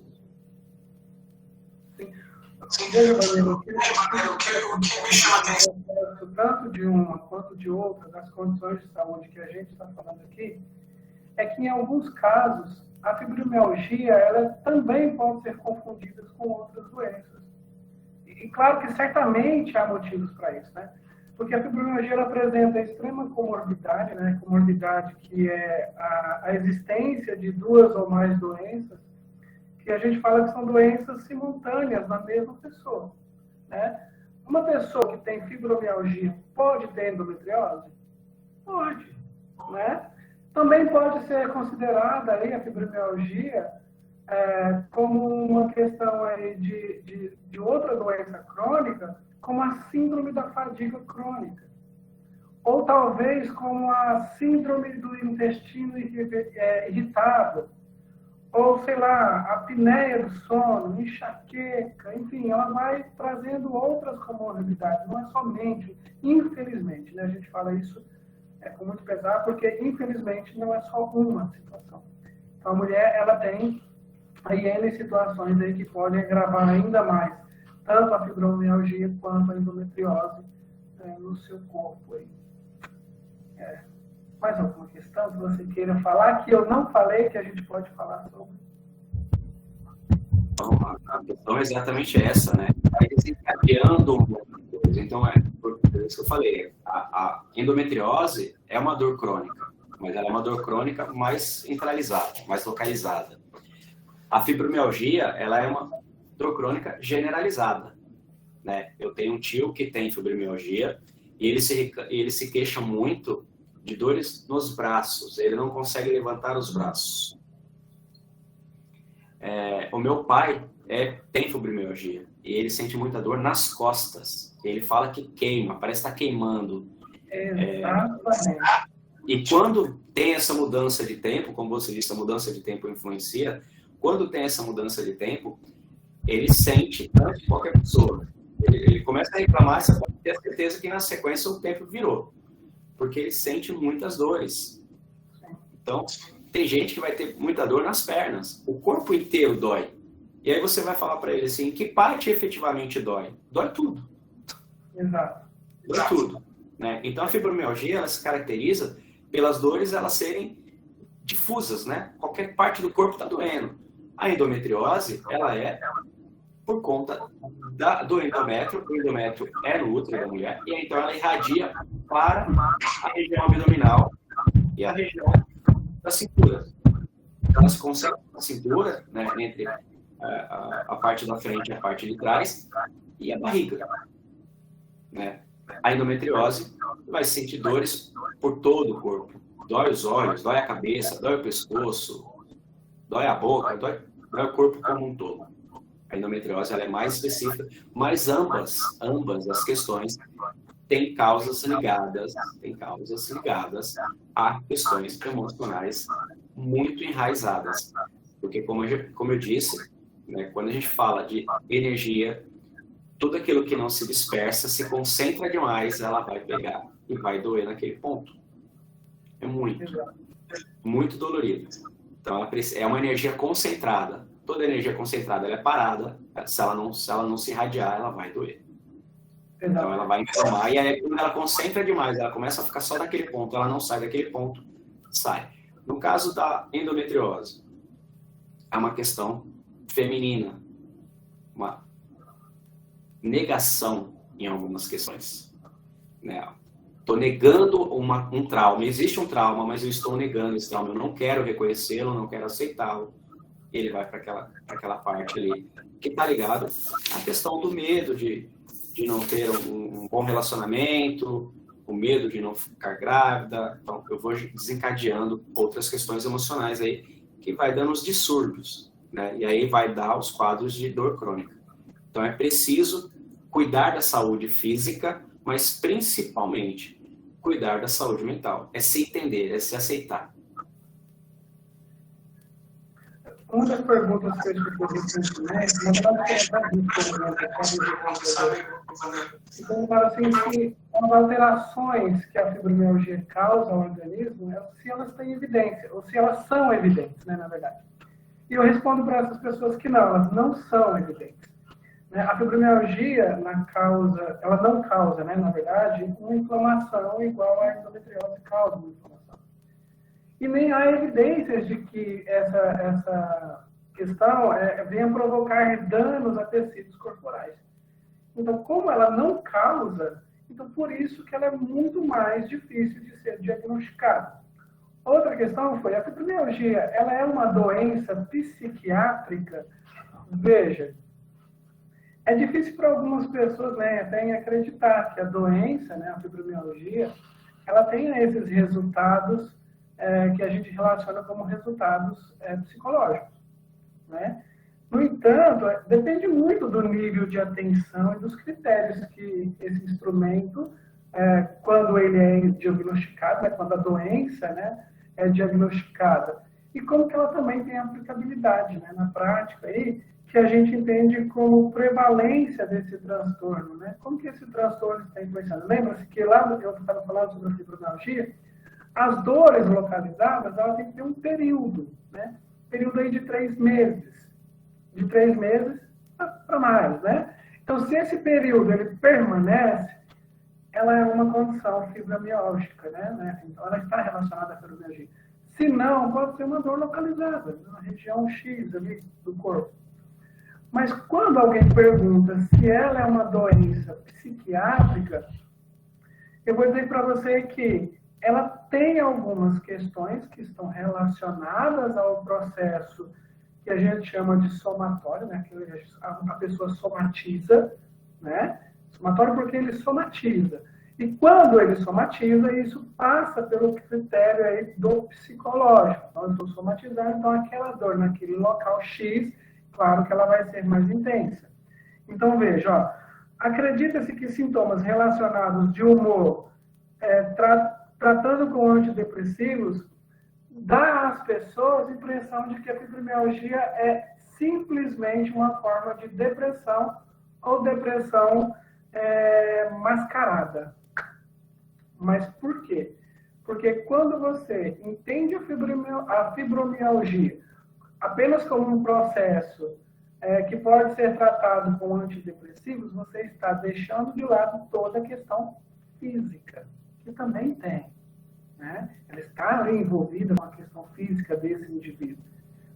O que me chama atenção, tanto de uma quanto de outra, das condições de saúde que a gente está falando aqui, é que em alguns casos a fibromialgia ela também pode ser confundida com outras doenças. E claro que certamente há motivos para isso, né? Porque a fibromialgia ela apresenta extrema comorbidade, né? Comorbidade que é a existência de duas ou mais doenças, que a gente fala que são doenças simultâneas na mesma pessoa, né? Uma pessoa que tem fibromialgia pode ter endometriose? Pode, né? Também pode ser considerada aí a fibromialgia como uma questão aí de outra doença crônica, como a síndrome da fadiga crônica. Ou talvez como a síndrome do intestino irritável. Ou, sei lá, a apneia do sono, enxaqueca, enfim, ela vai trazendo outras comorbidades, não é somente, infelizmente, né? A gente fala isso com muito pesar, porque, infelizmente, não é só uma situação. Então, a mulher, ela tem aí N situações aí que podem agravar ainda mais, tanto a fibromialgia quanto a endometriose no seu corpo aí. Mais alguma questão que você queira falar, que eu não falei, que a gente pode falar sobre? Então, a questão é exatamente essa, né? Vai desencadeando uma coisa. Então, por isso que eu falei, a endometriose é uma dor crônica, mas ela é uma dor crônica mais centralizada, mais localizada. A fibromialgia, ela é uma dor crônica generalizada, né? Eu tenho um tio que tem fibromialgia e ele se queixa muito de dores nos braços, ele não consegue levantar os braços. O meu pai tem fibromialgia e ele sente muita dor nas costas. Ele fala que queima, parece estar queimando. E quando tem essa mudança de tempo, como você disse, a mudança de tempo influencia, quando tem essa mudança de tempo, ele sente tanto que qualquer pessoa. Ele começa a reclamar, você pode ter a certeza que na sequência o tempo virou. Porque ele sente muitas dores. Então, tem gente que vai ter muita dor nas pernas. O corpo inteiro dói. E aí você vai falar para ele assim, que parte efetivamente dói? Dói tudo. Exato. Dói tudo. Né? Então, a fibromialgia, ela se caracteriza pelas dores elas serem difusas, né? Qualquer parte do corpo está doendo. A endometriose, ela é por conta do endométrio. O endométrio é no útero da mulher, e então ela irradia para a região abdominal e a região da cintura. Então, ela se concentra na cintura, né, entre a parte da frente e a parte de trás, e a barriga. Né? A endometriose vai sentir dores por todo o corpo. Dói os olhos, dói a cabeça, dói o pescoço, dói a boca, dói o corpo como um todo. A endometriose ela é mais específica, mas ambas as questões têm causas ligadas a questões emocionais muito enraizadas. Porque, como eu disse, né, quando a gente fala de energia, tudo aquilo que não se dispersa, se concentra demais, ela vai pegar e vai doer naquele ponto. É muito dolorido. Então, é uma energia concentrada. Toda energia concentrada ela é parada. Se ela não se irradiar, ela vai doer. Então ela vai inflamar e aí quando ela concentra demais, ela começa a ficar só naquele ponto, ela não sai daquele ponto, sai. No caso da endometriose, é uma questão feminina, uma negação em algumas questões. Né? Estou negando um trauma, existe um trauma, mas eu estou negando esse trauma, eu não quero reconhecê-lo, não quero aceitá-lo. Ele vai para aquela parte ali que está ligado à questão do medo de não ter um bom relacionamento, o medo de não ficar grávida. Então, eu vou desencadeando outras questões emocionais aí que vai dando os distúrbios, né? E aí vai dar os quadros de dor crônica. Então, é preciso cuidar da saúde física, mas principalmente cuidar da saúde mental. É se entender, é se aceitar. Uma das perguntas que eu escutei recentemente, na verdade, então, fala assim, que as alterações que a fibromialgia causa ao organismo, se elas têm evidência, ou se elas são evidentes, né, na verdade. E eu respondo para essas pessoas que não, elas não são evidentes. A fibromialgia, ela não causa, né, na verdade, uma inflamação igual a endometriose causa uma inflamação. E nem há evidências de que essa questão venha provocar danos a tecidos corporais. Então, como ela não causa, então por isso que ela é muito mais difícil de ser diagnosticada. Outra questão foi, a fibromialgia, ela é uma doença psiquiátrica? Veja, é difícil para algumas pessoas, né, até acreditar que a doença, né, a fibromialgia, ela tenha esses resultados que a gente relaciona como resultados psicológicos, né? No entanto, depende muito do nível de atenção e dos critérios que esse instrumento, quando ele é diagnosticado, né, quando a doença, né, é diagnosticada, e como que ela também tem aplicabilidade, né, na prática, aí, que a gente entende como prevalência desse transtorno, né? Como que esse transtorno está influenciando? Lembra-se que lá eu estava falando sobre a fibromialgia, as dores localizadas, ela tem que ter um período, né? Período aí de 3 meses. De 3 meses para mais, né? Então, se esse período ele permanece, ela é uma condição fibromialgica, né? Então, ela está relacionada à fibromialgia. Se não, pode ser uma dor localizada, na região X ali do corpo. Mas quando alguém pergunta se ela é uma doença psiquiátrica, eu vou dizer para você que ela tem algumas questões que estão relacionadas ao processo que a gente chama de somatório, né? Que a pessoa somatiza, né? Somatório porque ele somatiza. E quando ele somatiza, isso passa pelo critério aí do psicológico. Então, eu estou somatizando, então aquela dor naquele local X, claro que ela vai ser mais intensa. Então, veja, ó, acredita-se que sintomas relacionados de humor, tratando com antidepressivos, dá às pessoas a impressão de que a fibromialgia é simplesmente uma forma de depressão ou depressão mascarada. Mas por quê? Porque quando você entende a fibromialgia apenas como um processo que pode ser tratado com antidepressivos, você está deixando de lado toda a questão física, que também tem. Né? Ela está ali envolvida com a questão física desse indivíduo.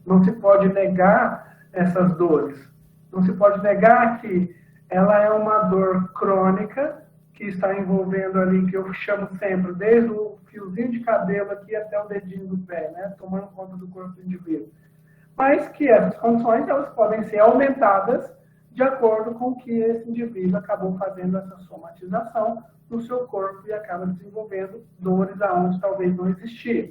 Não se pode negar essas dores. Não se pode negar que ela é uma dor crônica, que está envolvendo ali, que eu chamo sempre, desde o fiozinho de cabelo aqui até o dedinho do pé, né? Tomando conta do corpo do indivíduo. Mas que essas condições elas podem ser aumentadas de acordo com que esse indivíduo acabou fazendo essa somatização no seu corpo e acaba desenvolvendo dores aonde talvez não existiam.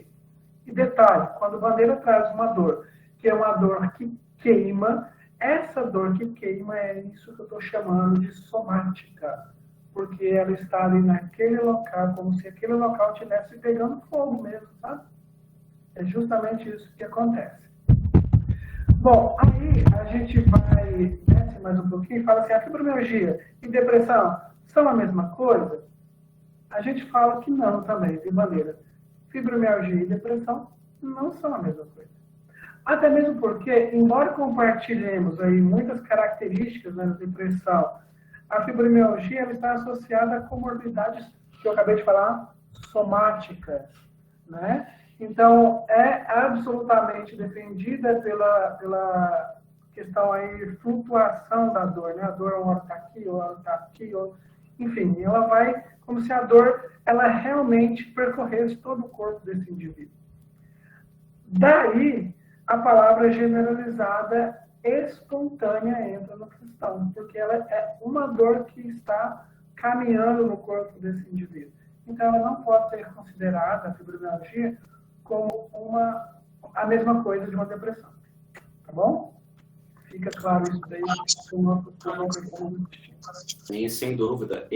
E detalhe, quando o Bandeira traz uma dor, que é uma dor que queima, essa dor que queima é isso que eu estou chamando de somática, porque ela está ali naquele local, como se aquele local estivesse pegando fogo mesmo, sabe? É justamente isso que acontece. Bom, aí a gente vai, desce mais um pouquinho e fala assim, a fibromialgia e depressão são a mesma coisa? A gente fala que não também, de maneira. Fibromialgia e depressão não são a mesma coisa. Até mesmo porque, embora compartilhemos aí muitas características da depressão, a fibromialgia ela está associada a comorbidades que eu acabei de falar, somáticas, né? Então, é absolutamente defendida pela questão aí, flutuação da dor, né? A dor uma hora está aqui, uma hora está aqui, enfim, ela vai como se a dor, ela realmente percorresse todo o corpo desse indivíduo. Daí, a palavra generalizada espontânea entra na questão, porque ela é uma dor que está caminhando no corpo desse indivíduo. Então, ela não pode ser considerada, a fibromialgia, como a mesma coisa de uma depressão. Tá bom? Fica claro isso daí para o nosso Sim, sem dúvida.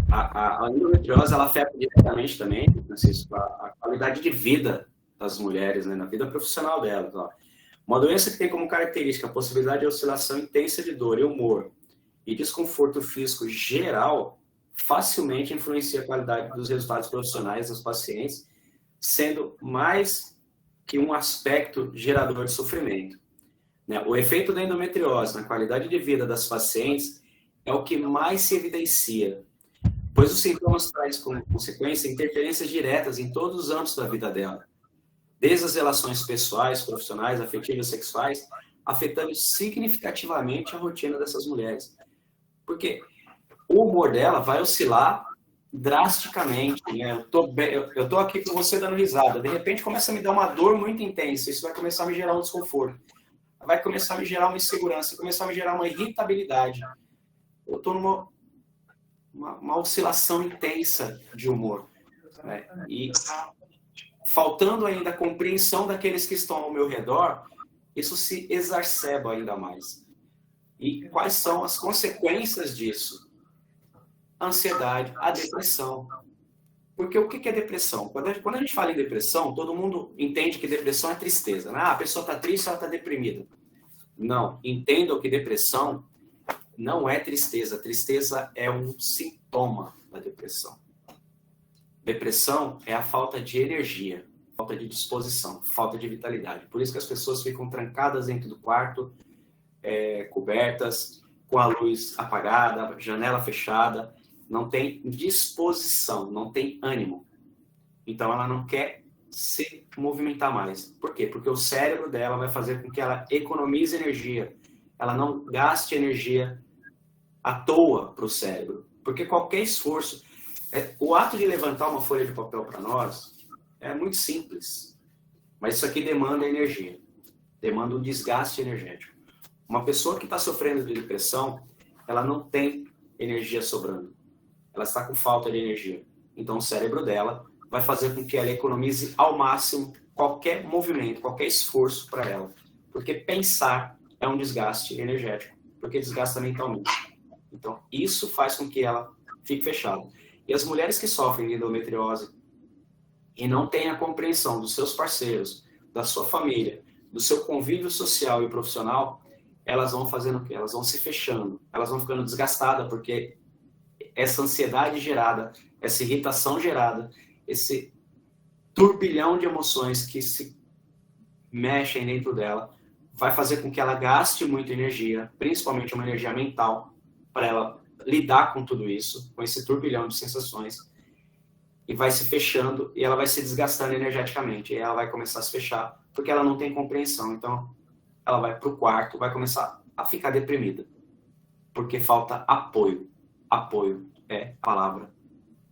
A endometriose, ela afeta diretamente também, Francisco, a qualidade de vida das mulheres, né, na vida profissional delas. Ó. Uma doença que tem como característica a possibilidade de oscilação intensa de dor e humor e desconforto físico geral, facilmente influencia a qualidade dos resultados profissionais dos pacientes, sendo mais que um aspecto gerador de sofrimento. Né? O efeito da endometriose na qualidade de vida das pacientes é o que mais se evidencia, pois os sintomas trazem como consequência interferências diretas em todos os âmbitos da vida dela, desde as relações pessoais, profissionais, afetivas, sexuais, afetando significativamente a rotina dessas mulheres. Porque o humor dela vai oscilar drasticamente, né? Eu tô aqui com você dando risada, de repente começa a me dar uma dor muito intensa, isso vai começar a me gerar um desconforto, vai começar a me gerar uma insegurança, vai começar a me gerar uma irritabilidade. Eu estou numa uma oscilação intensa de humor, né? E faltando ainda a compreensão daqueles que estão ao meu redor, isso se exacerba ainda mais. E quais são as consequências disso? A ansiedade, a depressão. Porque o que é depressão? Quando a gente fala em depressão, todo mundo entende que depressão é tristeza, né? Ah, a pessoa está triste, ela está deprimida. Não, entendam que depressão não é tristeza. Tristeza é um sintoma da depressão. Depressão é a falta de energia, falta de disposição, falta de vitalidade. Por isso que as pessoas ficam trancadas dentro do quarto, cobertas, com a luz apagada, janela fechada, não tem disposição, não tem ânimo. Então ela não quer se movimentar mais. Por quê? Porque o cérebro dela vai fazer com que ela economize energia, ela não gaste energia à toa para o cérebro. Porque qualquer esforço, o ato de levantar uma folha de papel para nós é muito simples, mas isso aqui demanda energia, demanda um desgaste energético. Uma pessoa que está sofrendo de depressão, ela não tem energia sobrando, ela está com falta de energia. Então o cérebro dela vai fazer com que ela economize ao máximo qualquer movimento, qualquer esforço para ela, porque pensar é um desgaste energético, porque desgasta mentalmente. Então isso faz com que ela fique fechada. E as mulheres que sofrem de endometriose e não têm a compreensão dos seus parceiros, da sua família, do seu convívio social e profissional, elas vão fazendo o quê? Elas vão se fechando, elas vão ficando desgastadas, porque essa ansiedade gerada, essa irritação gerada, esse turbilhão de emoções que se mexem dentro dela, vai fazer com que ela gaste muita energia, principalmente uma energia mental, para ela lidar com tudo isso, com esse turbilhão de sensações, e vai se fechando, e ela vai se desgastando energeticamente, e ela vai começar a se fechar, porque ela não tem compreensão. Então, ela vai para o quarto, vai começar a ficar deprimida, porque falta apoio. Apoio é a palavra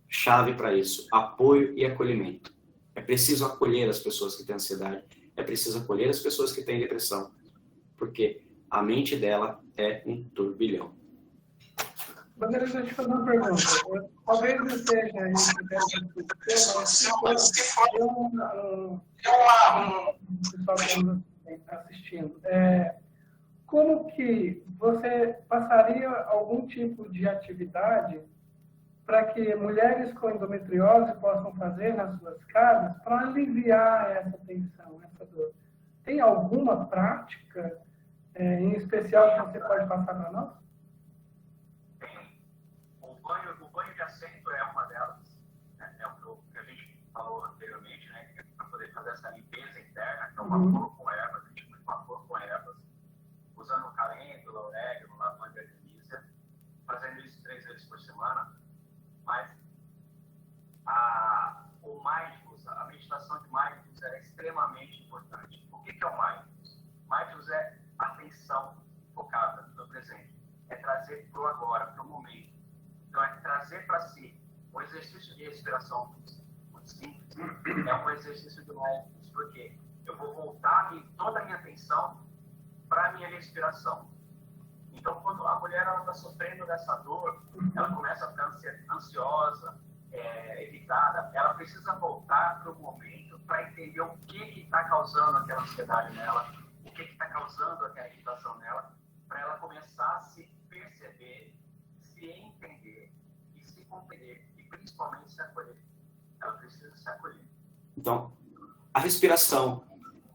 chave para isso, apoio e acolhimento. É preciso acolher as pessoas que têm ansiedade, é preciso acolher as pessoas que têm depressão, porque a mente dela é um turbilhão. Bandeira, deixa eu te fazer uma pergunta. Talvez eu esteja aí, mas se for pessoal assistindo, como que você passaria algum tipo de atividade para que mulheres com endometriose possam fazer nas suas casas para aliviar essa tensão, essa dor? Tem alguma prática em especial que você pode passar para nós? O banho de assento é uma delas, né? É o que a gente falou anteriormente, né? Para poder fazer essa limpeza interna, que é uma flor com ervas, a gente chama de uma flor com ervas, usando calêndula, orégano, lavanda e artemisia. é trazer para o agora, para o momento. Então, é trazer para si um exercício de respiração muito simples, é um exercício de mindfulness, porque eu vou voltar toda a minha atenção para a minha respiração. Então, quando a mulher está sofrendo dessa dor, ela começa a ficar ansiosa, irritada, ela precisa voltar para o momento para entender o que está causando aquela ansiedade nela, o que está causando aquela irritação nela, para ela começar a se perceber, se entender e se compreender, e principalmente se acolher. Ela precisa se acolher. Então, a respiração.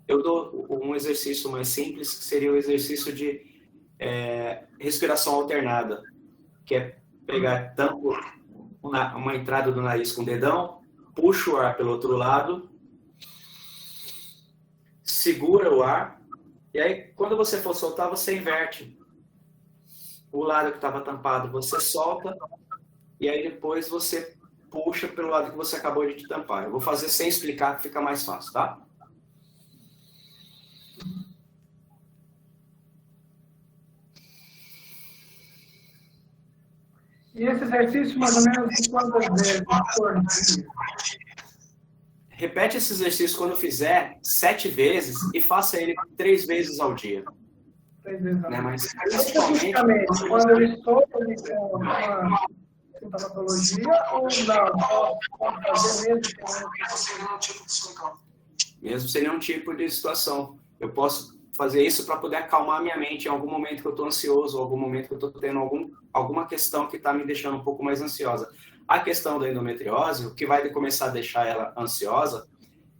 Eu dou um exercício mais simples, que seria o exercício de respiração alternada, que é pegar tanto uma entrada do nariz com o dedão, puxa o ar pelo outro lado, segura o ar, e aí quando você for soltar, você inverte. O lado que estava tampado, você solta, e aí depois você puxa pelo lado que você acabou de tampar. Eu vou fazer sem explicar, que fica mais fácil, tá? E esse exercício, mais ou menos, de quantas vezes por dia? Repete esse exercício quando fizer 7 vezes e faça ele 3 vezes ao dia. 3 vezes ao dia. Né? Mas, especificamente, quando eu estou com uma sintomatologia ou não? Pode fazer mesmo sem nenhum tipo de situação. Eu posso fazer isso para poder acalmar minha mente em algum momento que eu estou ansioso, ou algum momento que eu estou tendo alguma questão que está me deixando um pouco mais ansiosa. A questão da endometriose, o que vai começar a deixar ela ansiosa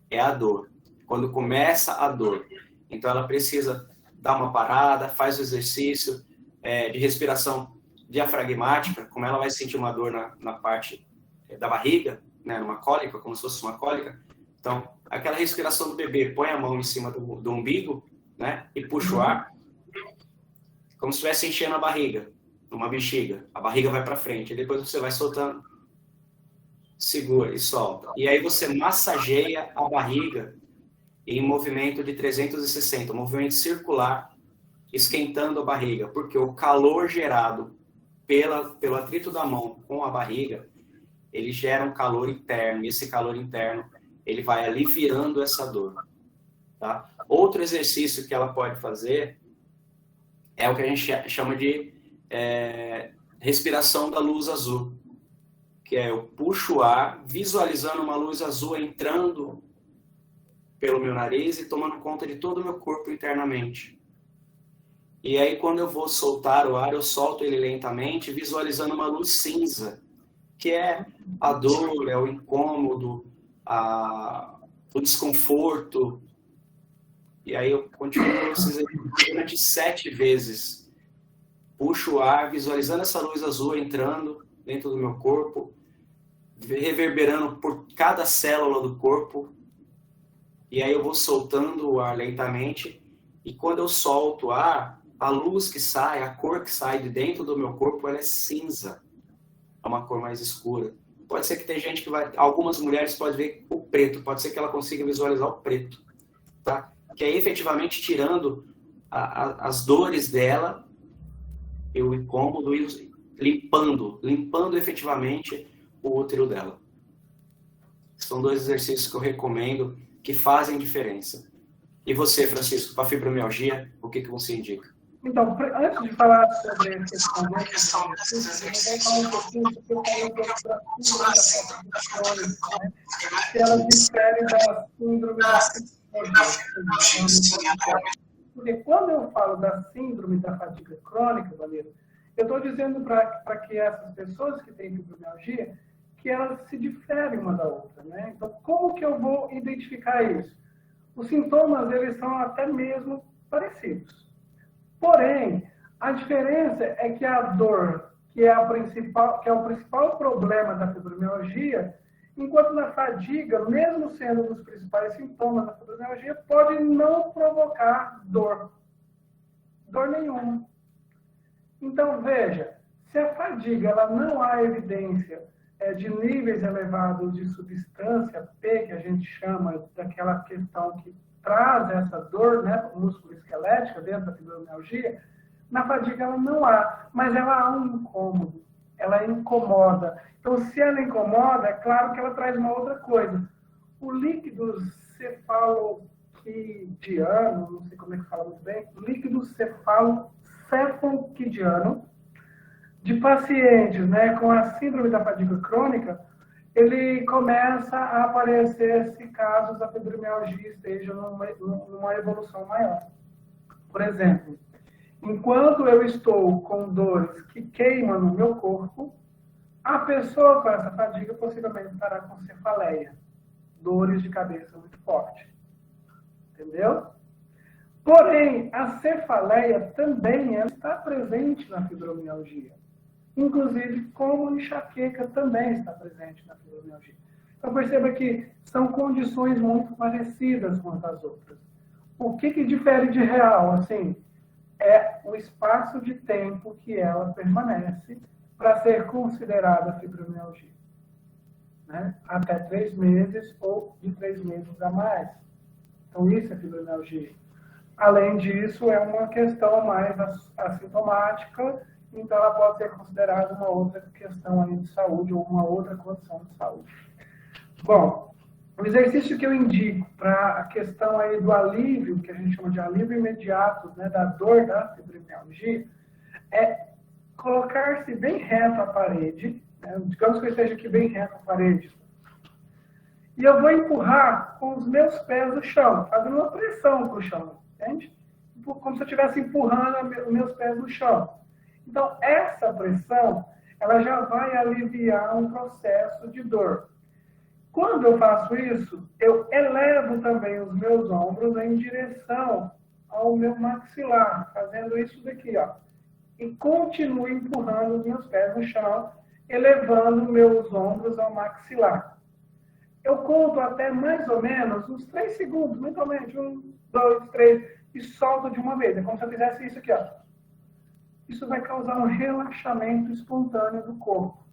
é a dor. Quando começa a dor. Então ela precisa dar uma parada, faz o exercício de respiração diafragmática, como ela vai sentir uma dor na parte da barriga, né, numa cólica, como se fosse uma cólica. Então, aquela respiração do bebê, põe a mão em cima do umbigo, né, e puxa o ar, como se estivesse enchendo a barriga, numa bexiga. A barriga vai para frente, e depois você vai soltando, segura e solta. E aí você massageia a barriga em movimento de 360, um movimento circular, esquentando a barriga, porque o calor gerado pelo atrito da mão com a barriga, ele gera um calor interno, e esse calor interno ele vai aliviando essa dor. Tá? Outro exercício que ela pode fazer é o que a gente chama de respiração da luz azul, que é eu puxo o ar, visualizando uma luz azul entrando pelo meu nariz e tomando conta de todo o meu corpo internamente. E aí, quando eu vou soltar o ar, eu solto ele lentamente, visualizando uma luz cinza, que é a dor, é o incômodo, o desconforto. E aí eu continuo durante 7 vezes. Puxo o ar, visualizando essa luz azul entrando dentro do meu corpo, reverberando por cada célula do corpo. E aí eu vou soltando o ar lentamente. E quando eu solto o ar, a luz que sai, a cor que sai de dentro do meu corpo, ela é cinza. É uma cor mais escura. Pode ser que tem gente que vai... Algumas mulheres podem ver o preto. Pode ser que ela consiga visualizar o preto. Tá? Que é efetivamente tirando as dores dela, o incômodo, e limpando efetivamente o útero dela. São 2 exercícios que eu recomendo, que fazem diferença. E você, Francisco, para a fibromialgia, o que você indica? Então, antes de falar sobre a questão do exercício, eu vou falar um pouquinho sobre a síndrome da fadiga crônica, né? Que ela difere da síndrome da fadiga crônica. Porque quando eu falo da síndrome da fadiga crônica, Valério, eu estou dizendo para que essas pessoas que têm fibromialgia, que elas se diferem uma da outra, né? Então, como que eu vou identificar isso? Os sintomas, eles são até mesmo parecidos. Porém, a diferença é que a dor, que é o principal problema da fibromialgia, enquanto na fadiga, mesmo sendo um dos principais sintomas da fibromialgia, pode não provocar dor. Dor nenhuma. Então, veja, se a fadiga ela não há evidência de níveis elevados de substância P, que a gente chama daquela questão que traz essa dor, né, músculo-esquelética dentro da fibromialgia, Na fadiga ela não há, mas ela há um incômodo, ela incomoda. Então, se ela incomoda, é claro que ela traz uma outra coisa. O líquido cefaloquidiano, não sei como é que fala muito bem, o líquido cefaloquidiano de pacientes, né, com a síndrome da fadiga crônica, ele começa a aparecer se casos a fibromialgia esteja numa evolução maior. Por exemplo, enquanto eu estou com dores que queimam no meu corpo, a pessoa com essa fadiga possivelmente estará com cefaleia, dores de cabeça muito forte. Entendeu? Porém, a cefaleia também está presente na fibromialgia. Inclusive, como enxaqueca também está presente na fibromialgia. Então, perceba que são condições muito parecidas umas das outras. O que difere de real? Assim, é o espaço de tempo que ela permanece para ser considerada fibromialgia. Né? Até 3 meses ou de 3 meses a mais. Então, isso é fibromialgia. Além disso, é uma questão mais assintomática, então ela pode ser considerada uma outra questão aí de saúde ou uma outra condição de saúde. Bom, o exercício que eu indico para a questão aí do alívio, que a gente chama de alívio imediato, né, da dor da fibromialgia, é colocar-se bem reto à parede, né, digamos que eu esteja aqui bem reto à parede, e eu vou empurrar com os meus pés no chão, fazendo uma pressão para o chão, entende? Como se eu estivesse empurrando os meus pés no chão. Então, essa pressão, ela já vai aliviar um processo de dor. Quando eu faço isso, eu elevo também os meus ombros em direção ao meu maxilar, fazendo isso daqui, ó. E continuo empurrando os meus pés no chão, elevando meus ombros ao maxilar. Eu conto até mais ou menos uns 3 segundos, mentalmente, 1, 2, 3, e solto de uma vez. É como se eu fizesse isso aqui, ó. Isso vai causar um relaxamento espontâneo do corpo.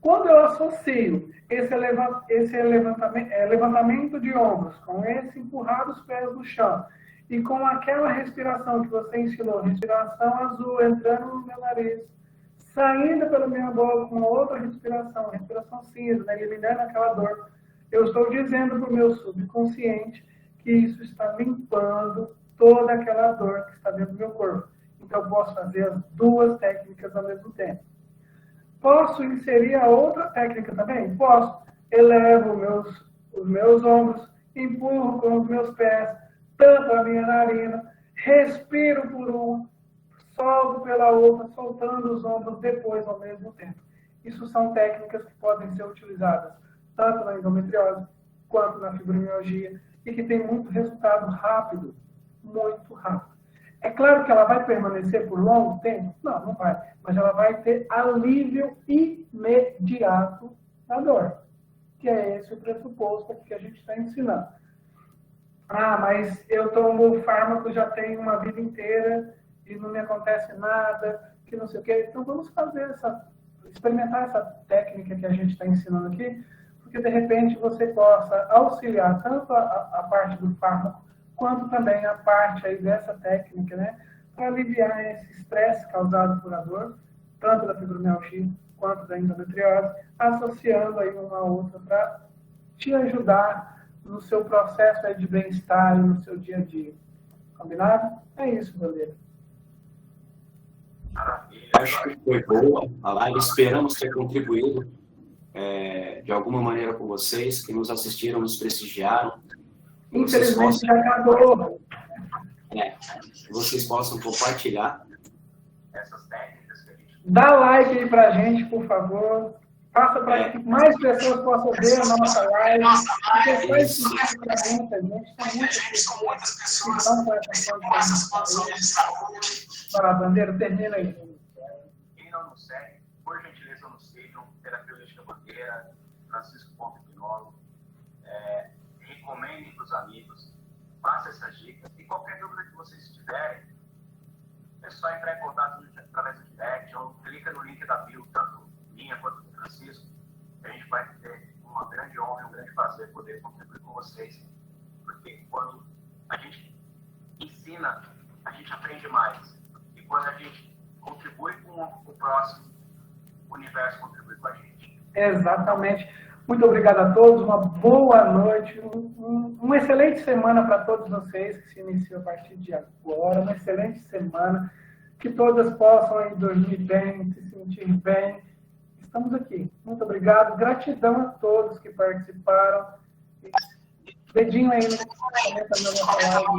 Quando eu associo esse levantamento de ombros com esse empurrar os pés no chão e com aquela respiração que você ensinou, respiração azul entrando no meu nariz, saindo pela minha boca com outra respiração, respiração cinza, né, eliminando aquela dor, eu estou dizendo para o meu subconsciente que isso está limpando toda aquela dor que está dentro do meu corpo. Então, eu posso fazer as 2 técnicas ao mesmo tempo. Posso inserir a outra técnica também? Posso. Elevo os meus ombros, empurro com os meus pés, tampo a minha narina, respiro por uma, solto pela outra, soltando os ombros depois ao mesmo tempo. Isso são técnicas que podem ser utilizadas tanto na endometriose quanto na fibromialgia e que tem muito resultado rápido, muito rápido. É claro que ela vai permanecer por longo tempo? Não, não vai. Mas ela vai ter alívio imediato da dor. Que é esse o pressuposto que a gente está ensinando. Ah, mas eu tomo fármaco já tenho uma vida inteira e não me acontece nada, que não sei o quê. Então vamos experimentar essa técnica que a gente está ensinando aqui, porque de repente você possa auxiliar tanto a parte do fármaco quanto também a parte aí dessa técnica, né, para aliviar esse estresse causado por a dor, tanto da fibromialgia quanto da endometriose, associando aí uma a outra para te ajudar no seu processo aí de bem-estar e no seu dia a dia. Combinado? É isso, Bandeira. Acho que foi boa a live, esperamos ter contribuído de alguma maneira com vocês, que nos assistiram, nos prestigiaram. Infelizmente já acabou. Que vocês possam compartilhar essas técnicas que a gente... Dá like aí pra gente, por favor. Faça para que mais pessoas possam ver a nossa live. Porque faz sentido para muita gente. São muitas pessoas que estão com essa condição de saúde. Vai lá, Bandeira, termina aí. Quem não nos segue, por gentileza, nos sigam. Terapêutica Bandeira, Francisco Ponto Pinolo. Recomendem para os amigos, faça essas dicas e qualquer dúvida que vocês tiverem, é só entrar em contato através do direct ou clica no link da bio, tanto minha quanto do Francisco. A gente vai ter uma grande honra e um grande prazer poder contribuir com vocês, porque quando a gente ensina, a gente aprende mais. E quando a gente contribui com o próximo, o universo contribui com a gente. Exatamente. Muito obrigado a todos, uma boa noite, uma excelente semana para todos vocês que se iniciam a partir de agora, uma excelente semana, que todas possam em dormir bem, se sentir bem. Estamos aqui. Muito obrigado, gratidão a todos que participaram. Dedinho aí no comenta na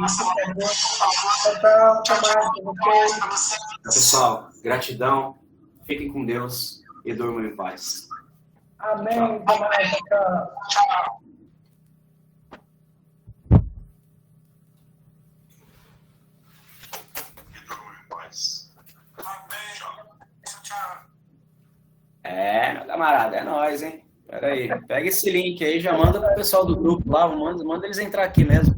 nossa live, por favor. Tchau, até mais com vocês. Pessoal, gratidão, fiquem com Deus e durmam em paz. Amém. Até mais, tchau. Meu camarada, é nóis, hein? Pera aí, pega esse link aí, já manda pro pessoal do grupo lá, manda eles entrar aqui mesmo.